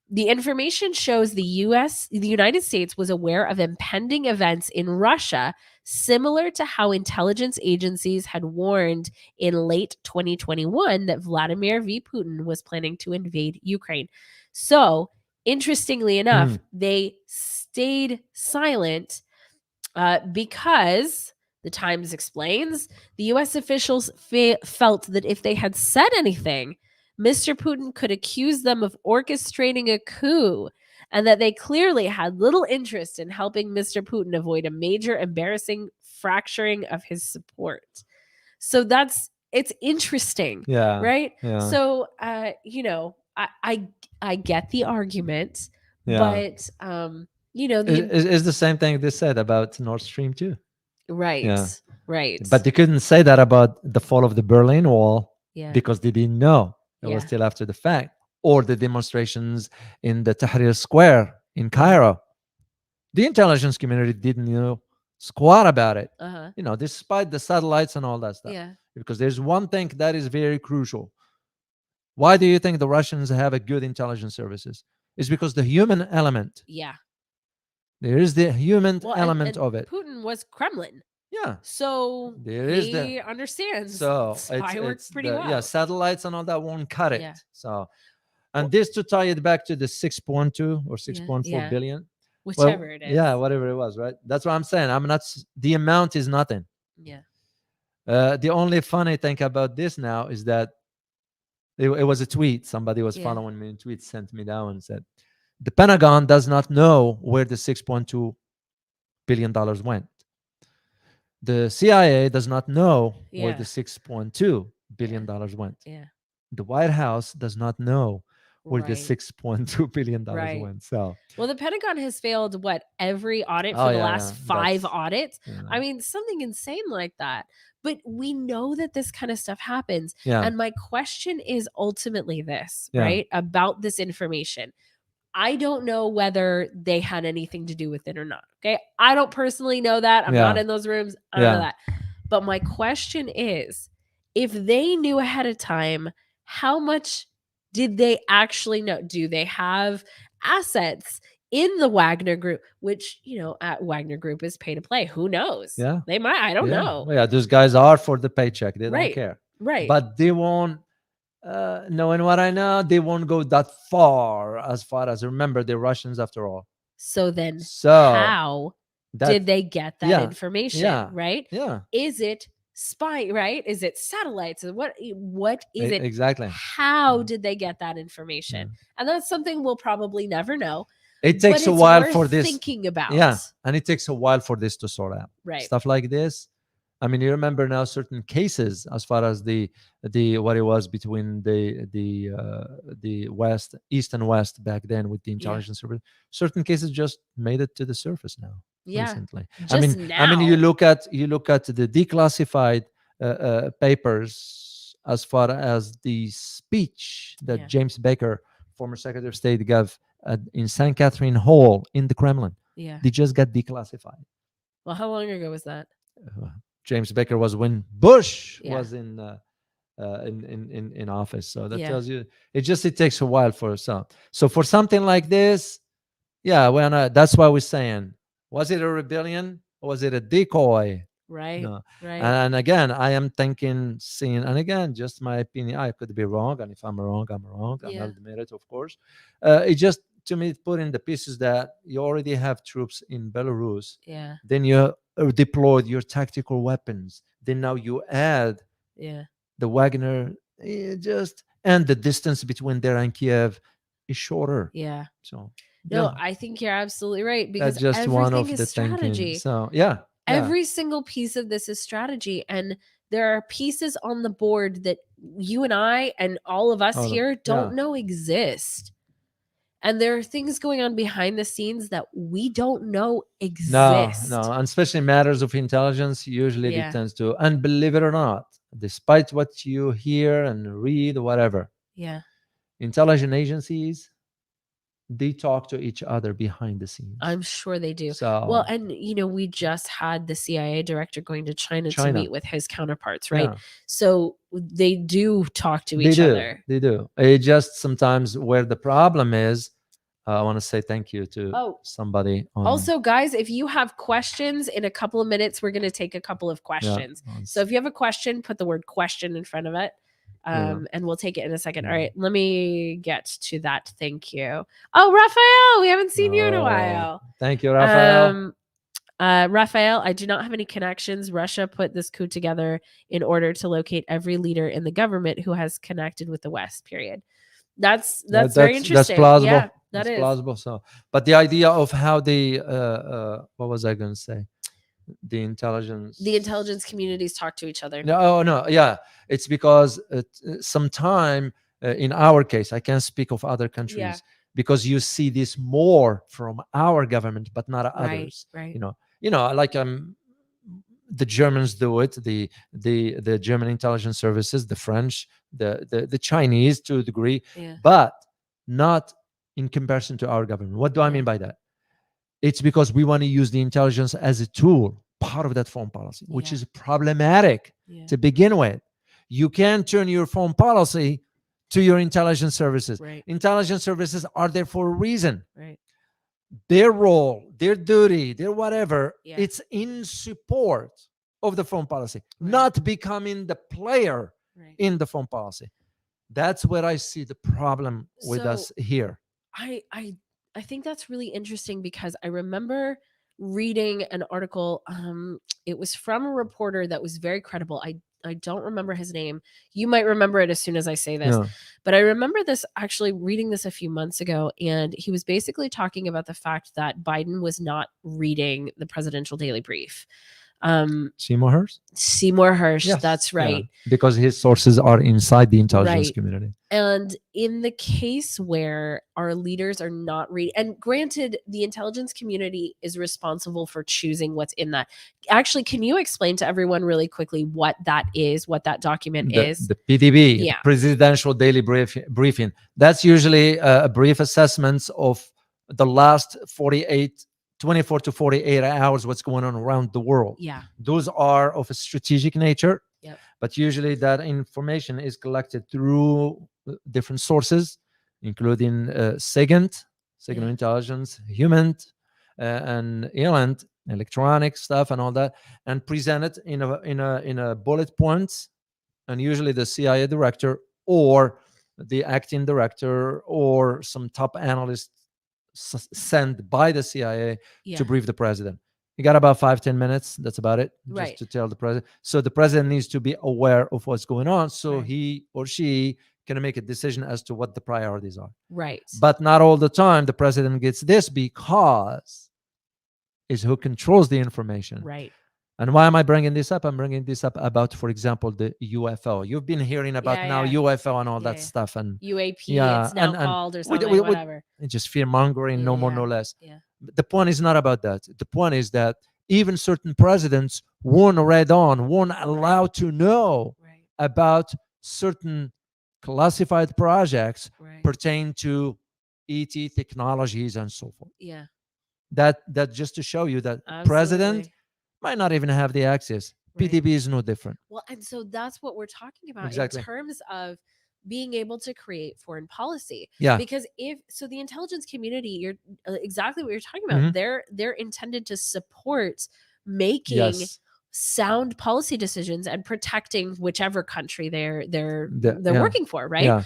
The information shows the United States was aware of impending events in Russia, similar to how intelligence agencies had warned in late 2021 that Vladimir V. Putin was planning to invade Ukraine. So, interestingly enough, they stayed silent because, the Times explains, the U.S. officials felt that if they had said anything, Mr. Putin could accuse them of orchestrating a coup, and that they clearly had little interest in helping Mr. Putin avoid a major embarrassing fracturing of his support. So it's interesting, right? Yeah. So, I get the argument, but, it's the same thing they said about Nord Stream 2. Right, right. But they couldn't say that about the fall of the Berlin Wall because they didn't know. It was still after the fact. Or the demonstrations in the Tahrir Square in Cairo. The intelligence community didn't know squat about it, despite the satellites and all that stuff. Because there's one thing that is very crucial. Why do you think the Russians have a good intelligence services? is because the human element. Yeah. There is the human Well, element and of it. Putin was Kremlin. Yeah. So There is he understands So spy work it's pretty the, well. satellites and all that won't cut it. Yeah. So, and this to tie it back to the 6.2 or 6.4 Yeah. billion. Whichever it is. Yeah, whatever it was, right? That's what I'm saying. I'm not, the amount is nothing. Yeah. The only funny thing about this now is that it was a tweet. Somebody was following me, and tweet sent me down and said, the Pentagon does not know where the $6.2 billion went. The CIA does not know where the $6.2 billion went. Yeah. The White House does not know where the $6.2 billion went. So, well, the Pentagon has failed every audit for the last 5 audits. I mean, something insane like that. But we know that this kind of stuff happens. And my question is ultimately this, right? About this information. I don't know whether they had anything to do with it or not. Okay. I don't personally know that. I'm not in those rooms. I don't know that. But my question is, if they knew ahead of time, how much did they actually know? Do they have assets in the Wagner group, which, at Wagner group is pay to play? Who knows? Yeah. They might. I don't know. Yeah. Those guys are for the paycheck. They don't care. Right. But they won't. Knowing what I know, they won't go that far as remember, the Russians after all. So then how did they get that information? Right? Yeah. Is it spy, right? Is it satellites? What is it? Exactly. How did they get that information? And that's something we'll probably never know. It takes a while for this thinking about. Yeah. And it takes a while for this to sort out. Right. Stuff like this. I mean, you remember now certain cases as far as the what it was between the West, East and West back then with the intelligence service. Certain cases just made it to the surface now. Recently. I mean, you look at the declassified papers as far as the speech that James Baker, former Secretary of State, gave in St. Catherine Hall in the Kremlin. Yeah. They just got declassified. Well, how long ago was that? James Baker was when Bush was in office. So that tells you it takes a while for some. So for something like this, that's why we're saying, was it a rebellion or was it a decoy? Right. No. Right. And again, I am seeing, and again, just my opinion, I could be wrong. And if I'm wrong, I'm wrong. I'm not admitted, of course. It just, to me, put in the pieces that you already have troops in Belarus. Yeah. Then you deployed your tactical weapons. Then now you add the Wagner, and the distance between there and Kiev is shorter. Yeah. So no, I think you're absolutely right, because that's just everything one of is the strategy. Thinking. So every single piece of this is strategy, and there are pieces on the board that you and I and all of us here don't know exist. And there are things going on behind the scenes that we don't know exist. No, and especially matters of intelligence, usually it tends to, and believe it or not, despite what you hear and read, whatever, intelligence agencies, they talk to each other behind the scenes. I'm sure they do. So, well, and we just had the CIA director going to China to meet with his counterparts, right? So they do talk to each other. They do. It just sometimes where the problem is, I want to say thank you to somebody. Also, guys, if you have questions, in a couple of minutes, we're going to take a couple of questions. So if you have a question, put the word question in front of it. And we'll take it in a second. All right, let me get to that. Thank you. Oh, Raphael, we haven't seen you in a while. Thank you, Raphael. Raphael, I do not have any connections. Russia put this coup together in order to locate every leader in the government who has connected with the West, period. That's very interesting. That's plausible. Yeah, that's plausible. So, but the idea of how the what was I going to say? The intelligence communities talk to each other. No, it's because sometime in our case, I can't speak of other countries, because you see this more from our government, but not others. Right. Like the Germans do it, the German intelligence services, the French, the Chinese to a degree, but not in comparison to our government. What do I mean by that? It's because we want to use the intelligence as a tool, part of that foreign policy, which is problematic to begin with. You can't turn your foreign policy to your intelligence services. Right. Intelligence services are there for a reason. Right. Their role, their duty, their whatever, it's in support of the foreign policy, not becoming the player in the foreign policy. That's where I see the problem with us here. I think that's really interesting, because I remember reading an article. It was from a reporter that was very credible. I don't remember his name. You might remember it as soon as I say this. But I remember this, actually reading this a few months ago, and he was basically talking about the fact that Biden was not reading the presidential daily brief. Seymour Hersh? Yes, that's right. Because his sources are inside the intelligence community. And in the case where our leaders are not reading, and granted, the intelligence community is responsible for choosing what's in that. Actually, can you explain to everyone really quickly what that is, what that document is? The PDB, Presidential Daily Briefing. That's usually a brief assessment of the last 24 to 48 hours, what's going on around the world. Those are of a strategic nature, but usually that information is collected through different sources, including SIGINT, signal intelligence, human, and isnt, electronic stuff and all that, and presented in a bullet points, and usually the CIA director or the acting director or some top analyst sent by the CIA to brief the president. You got about 5-10 minutes. That's about it. Just to tell the president. So the president needs to be aware of what's going on, so he or she can make a decision as to what the priorities are. But not all the time the president gets this, because it's who controls the information. And why am I bringing this up? I'm bringing this up about, for example, the UFO. You've been hearing about UFO and all that stuff, and UAP, it's now called, or something, whatever. It's just fear mongering, no more, no less. The point is not about that. The point is that even certain presidents weren't allowed to know about certain classified projects pertaining to ET technologies and so forth. That just to show you that president might not even have the access. PDB is no different. Well, and so that's what we're talking about in terms of being able to create foreign policy. Because the intelligence community, you're exactly what you're talking about. They're intended to support making sound policy decisions and protecting whichever country they're working for, right?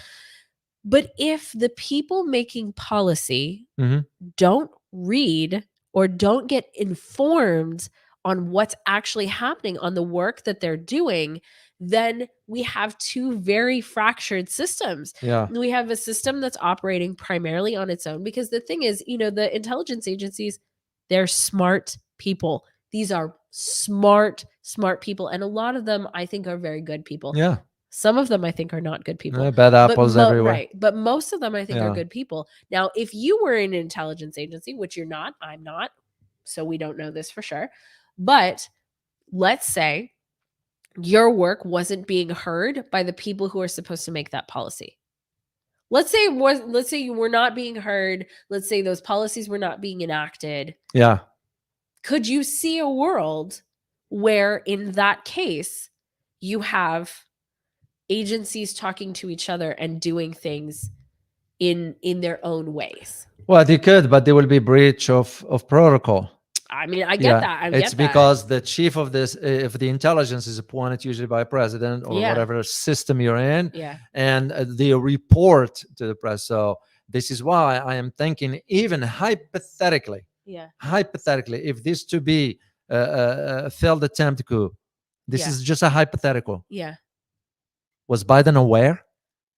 But if the people making policy don't read or don't get informed on what's actually happening on the work that they're doing, then we have two very fractured systems. We have a system that's operating primarily on its own, because the thing is, the intelligence agencies, they're smart people. These are smart people. And a lot of them, I think, are very good people. Some of them, I think, are not good people. Bad apples everywhere. Right. But most of them, I think, are good people. Now, if you were in an intelligence agency, which you're not, I'm not, so we don't know this for sure. But let's say your work wasn't being heard by the people who are supposed to make that policy. Let's say you were not being heard. Let's say those policies were not being enacted. Could you see a world where, in that case, you have agencies talking to each other and doing things in their own ways? Well, they could, but there will be breach of protocol. I mean, I get that. It's because the chief of this, if the intelligence is appointed usually by president or whatever system you're in, and they report to the press. So this is why I am thinking, even hypothetically, if this to be a failed attempt coup, this is just a hypothetical. Was Biden aware?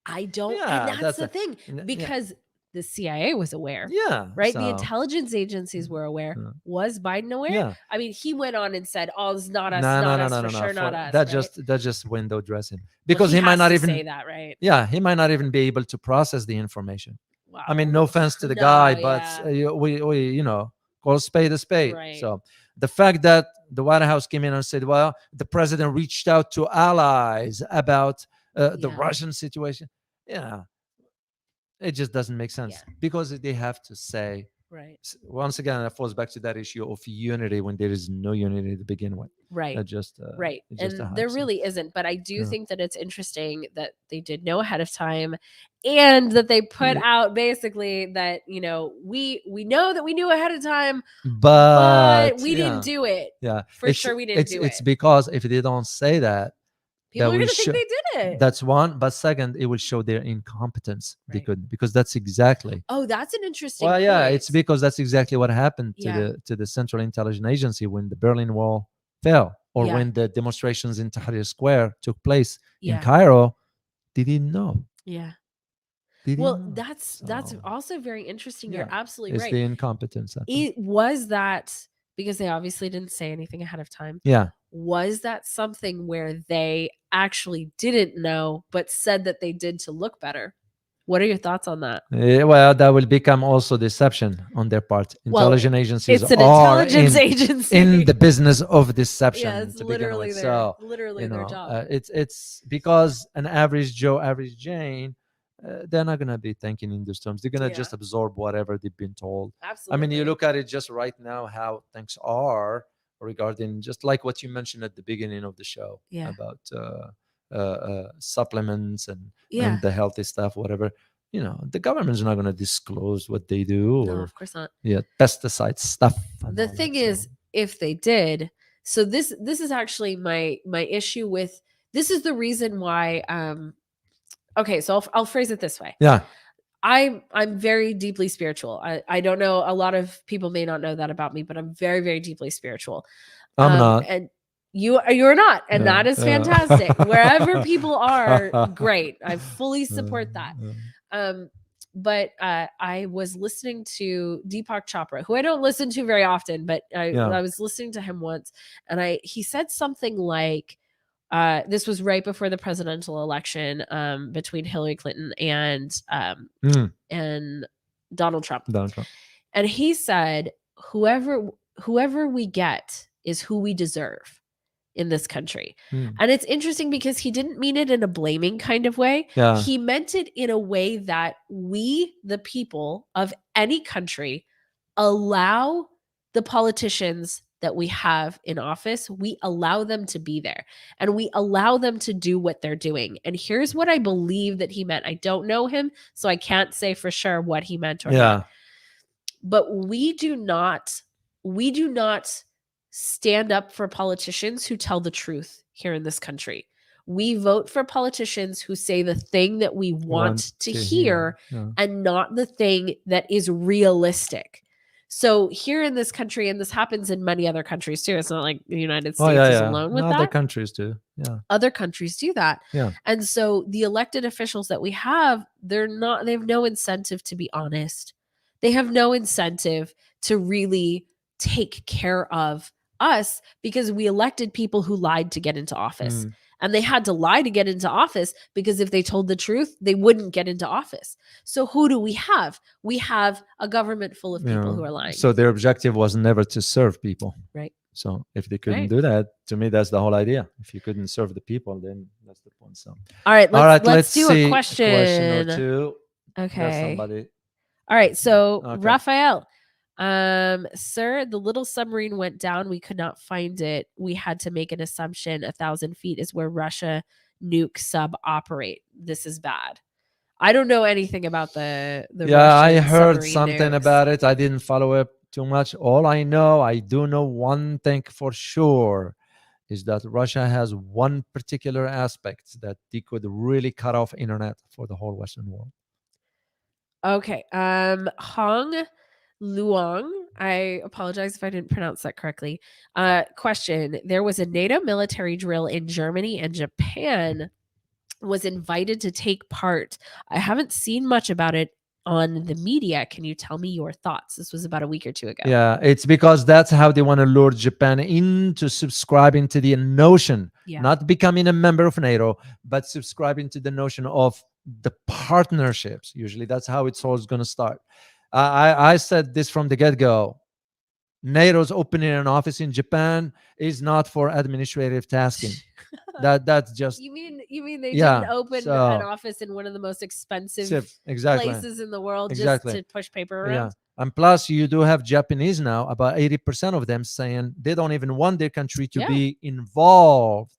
I don't. And that's the thing, because the CIA was aware. Right. The intelligence agencies were aware. Was Biden aware? I mean, he went on and said, "Oh, it's not us. For sure, not us." That's just window dressing, because he might not even say that, right? He might not even be able to process the information. Wow. I mean, no offense to the guy, but we call spade a spade. So the fact that the White House came in and said, "Well, the president reached out to allies about the Russian situation," it just doesn't make sense, because they have to say Right. Once again, that falls back to that issue of unity when there is no unity to begin with. Right. Right. And there really isn't. But I do think that it's interesting that they did know ahead of time, and that they put out basically that, we know that we knew ahead of time, but we didn't do it. Yeah. For sure we didn't do it. It's because if they don't say that, people are going to think they did it. That's one. But second, it will show their incompetence. Right. They couldn't, because that's exactly. Oh, that's an interesting point. Yeah, it's because that's exactly what happened to the Central Intelligence Agency when the Berlin Wall fell, or when the demonstrations in Tahrir Square took place in Cairo. They didn't know. Yeah. Well, that's also very interesting. You're absolutely right. It's the incompetence. It was that because they obviously didn't say anything ahead of time. Yeah. Was that something where they actually didn't know, but said that they did to look better? What are your thoughts on that? Well, that will become also deception on their part. Intelligence agencies it's an intelligence agency in the business of deception. Yeah, it's literally their job. It's because an average Joe, average Jane, they're not going to be thinking in those terms. They're going to just absorb whatever they've been told. Absolutely. I mean, you look at it just right now, how things are regarding, just like what you mentioned at the beginning of the show about supplements and the healthy stuff, whatever. The government's not going to disclose what they do. No, of course not. Yeah, pesticide stuff. The thing is, if they did, so this is actually my issue with, this is the reason why. Okay, so I'll phrase it this way. Yeah. I'm very deeply spiritual. I don't know, a lot of people may not know that about me, but I'm very, very deeply spiritual. I'm not. And you're not, and that is fantastic. Wherever people are, great. I fully support that. But I was listening to Deepak Chopra, who I don't listen to very often, but I was listening to him once, and he said something like, this was right before the presidential election between Hillary Clinton and Donald Trump. And he said, whoever we get is who we deserve in this country. And it's interesting because he didn't mean it in a blaming kind of way. Yeah. He meant it in a way that we, the people of any country, allow the politicians that we have in office, we allow them to be there, and we allow them to do what they're doing. And here's what I believe that he meant. I don't know him, so I can't say for sure what he meant or not. But we do not stand up for politicians who tell the truth here in this country. We vote for politicians who say the thing that we want to hear and not the thing that is realistic. So here in this country, and this happens in many other countries too, it's not like the United States is alone with that. Other countries do. Yeah. Other countries do that. Yeah. And so the elected officials that we have, they have no incentive to be honest. They have no incentive to really take care of us, because we elected people who lied to get into office. And they had to lie to get into office, because if they told the truth, they wouldn't get into office. So who do we have? We have a government full of people who are lying. So their objective was never to serve people. Right. So if they couldn't do that, to me, that's the whole idea. If you couldn't serve the people, then that's the point. So all right, let's do see a question or two. Okay. All right. So Raphael, sir, the little submarine went down. We could not find it. We had to make an assumption 1,000 feet is where Russia nuke sub operate. This is bad. I don't know anything about the Russian I heard something nukes. about it. I didn't follow up too much. All I do know one thing for sure, is that Russia has one particular aspect that they could really cut off internet for the whole Western world. Okay. Hong Luong, I apologize if I didn't pronounce that correctly. Question: there was a NATO military drill in Germany, and Japan was invited to take part. I haven't seen much about it on the media. Can you tell me your thoughts? This was about a week or two ago. Yeah, it's because that's how they want to lure Japan into subscribing to the notion, not becoming a member of NATO, but subscribing to the notion of the partnerships. Usually that's how it's always going to start. I said this from the get-go. NATO's opening an office in Japan is not for administrative tasking. That's just you mean they didn't open an office in one of the most expensive places in the world just to push paper around? And plus, you do have Japanese now, about 80% of them saying they don't even want their country to be involved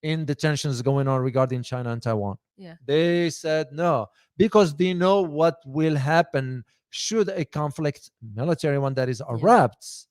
in the tensions going on regarding China and Taiwan. They said no, because they know what will happen should a conflict, military one that is erupts.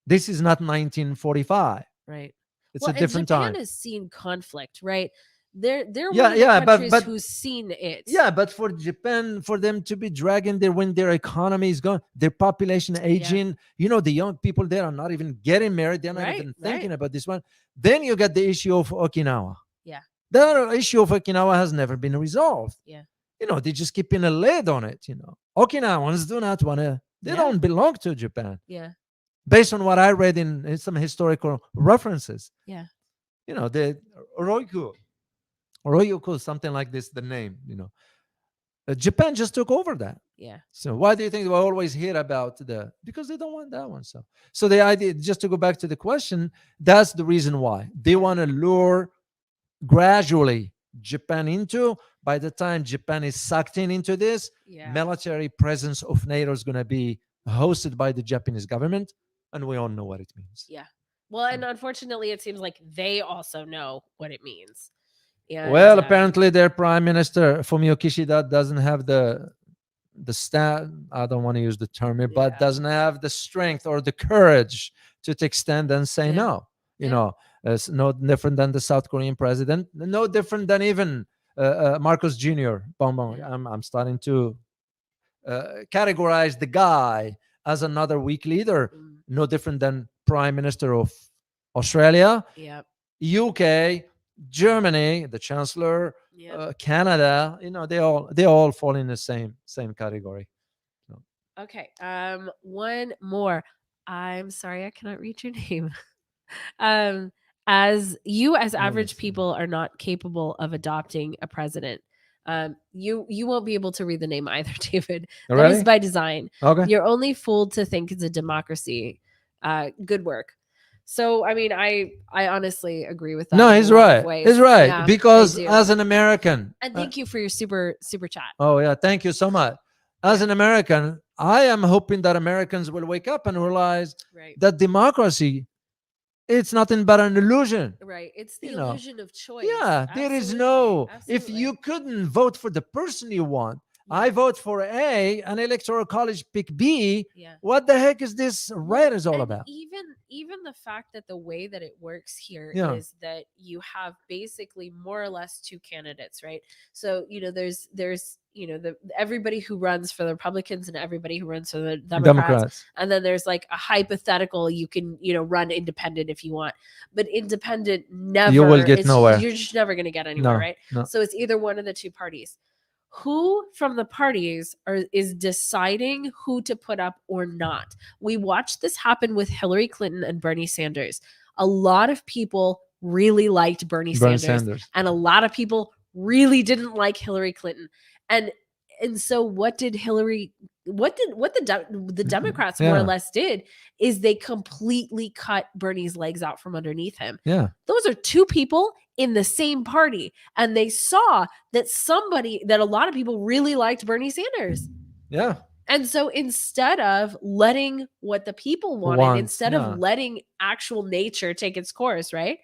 This is not 1945. Right. It's a different Japan time. Has seen conflict, right? They're one of the countries who's seen it. Yeah, but for Japan, for them to be dragging there when their economy is gone, their population aging, the young people there are not even getting married. They're not even thinking about this one. Then you get the issue of Okinawa. Yeah. The issue of Okinawa has never been resolved. Yeah. They just keeping a lid on it. Okinaans do not want to, they don't belong to Japan. Yeah. Based on what I read in some historical references. Yeah. The Ryukyu, something like this, the name, Japan just took over that. Yeah. So why do you think we always hear about because they don't want that one. So the idea, just to go back to the question, that's the reason why they want to lure gradually Japan into, by the time Japan is sucked into this, military presence of NATO is going to be hosted by the Japanese government. And we all know what it means. Yeah. Well, and unfortunately, it seems like they also know what it means. And, well, apparently their prime minister, Fumio Kishida, doesn't have the I don't want to use the term here, but doesn't have the strength or the courage to take stand and say no. It's no different than the South Korean president, no different than even Marcos Jr. I'm starting to categorize the guy as another weak leader, no different than Prime Minister of Australia, UK, Germany, the Chancellor, Canada. They all fall in the same category. So. Okay, one more. I'm sorry, I cannot read your name. As average people are not capable of adopting a president. You won't be able to read the name either, David. That is by design. Okay. You're only fooled to think it's a democracy. Good work. So, I mean, I honestly agree with that. No, he's right. He's right. Yeah, because as an American. And thank you for your super chat. Oh, yeah. Thank you so much. As an American, I am hoping that Americans will wake up and realize that democracy, it's nothing but an illusion. Right. It's the illusion of choice. Yeah. Absolutely. There is no, if you couldn't vote for the person you want, I vote for A, an electoral college pick B. What the heck is this is all about? Even the fact that the way that it works here is that you have basically more or less two candidates, right? So, there's everybody who runs for the Republicans and everybody who runs for the Democrats. And then there's like a hypothetical, you can, run independent if you want, but independent never, you will get nowhere. You're just never going to get anywhere, right? No. So it's either one of the two parties. Who from the parties is deciding who to put up or not? We watched this happen with Hillary Clinton and Bernie Sanders. A lot of people really liked Bernie Sanders, and a lot of people really didn't like Hillary Clinton. And so what the Democrats more or less did is they completely cut Bernie's legs out from underneath him. Yeah. Those are two people in the same party. And they saw that a lot of people really liked Bernie Sanders. Yeah. And so instead of letting what the people wanted, instead of letting actual nature take its course, right?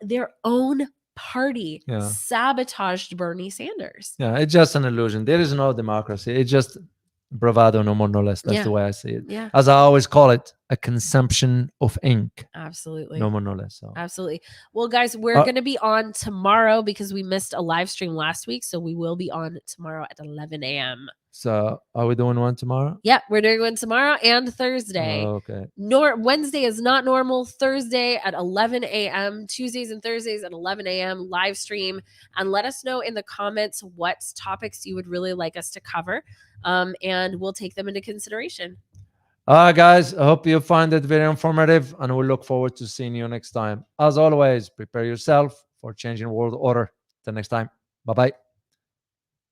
Their own party sabotaged Bernie Sanders. Yeah, it's just an illusion. There is no democracy. It's just bravado, no more, no less. That's the way I see it. Yeah. As I always call it, a consumption of ink. Absolutely. No more, no less. So. Absolutely. Well, guys, we're going to be on tomorrow because we missed a live stream last week. So we will be on tomorrow at 11 a.m. So are we doing one tomorrow? Yeah, we're doing one tomorrow and Thursday. Oh, okay. Wednesday is not normal. Thursday at 11 a.m. Tuesdays and Thursdays at 11 a.m. live stream. And let us know in the comments what topics you would really like us to cover. And we'll take them into consideration. All right, guys. I hope you find it very informative, and we look forward to seeing you next time. As always, prepare yourself for changing world order. Till next time. Bye-bye.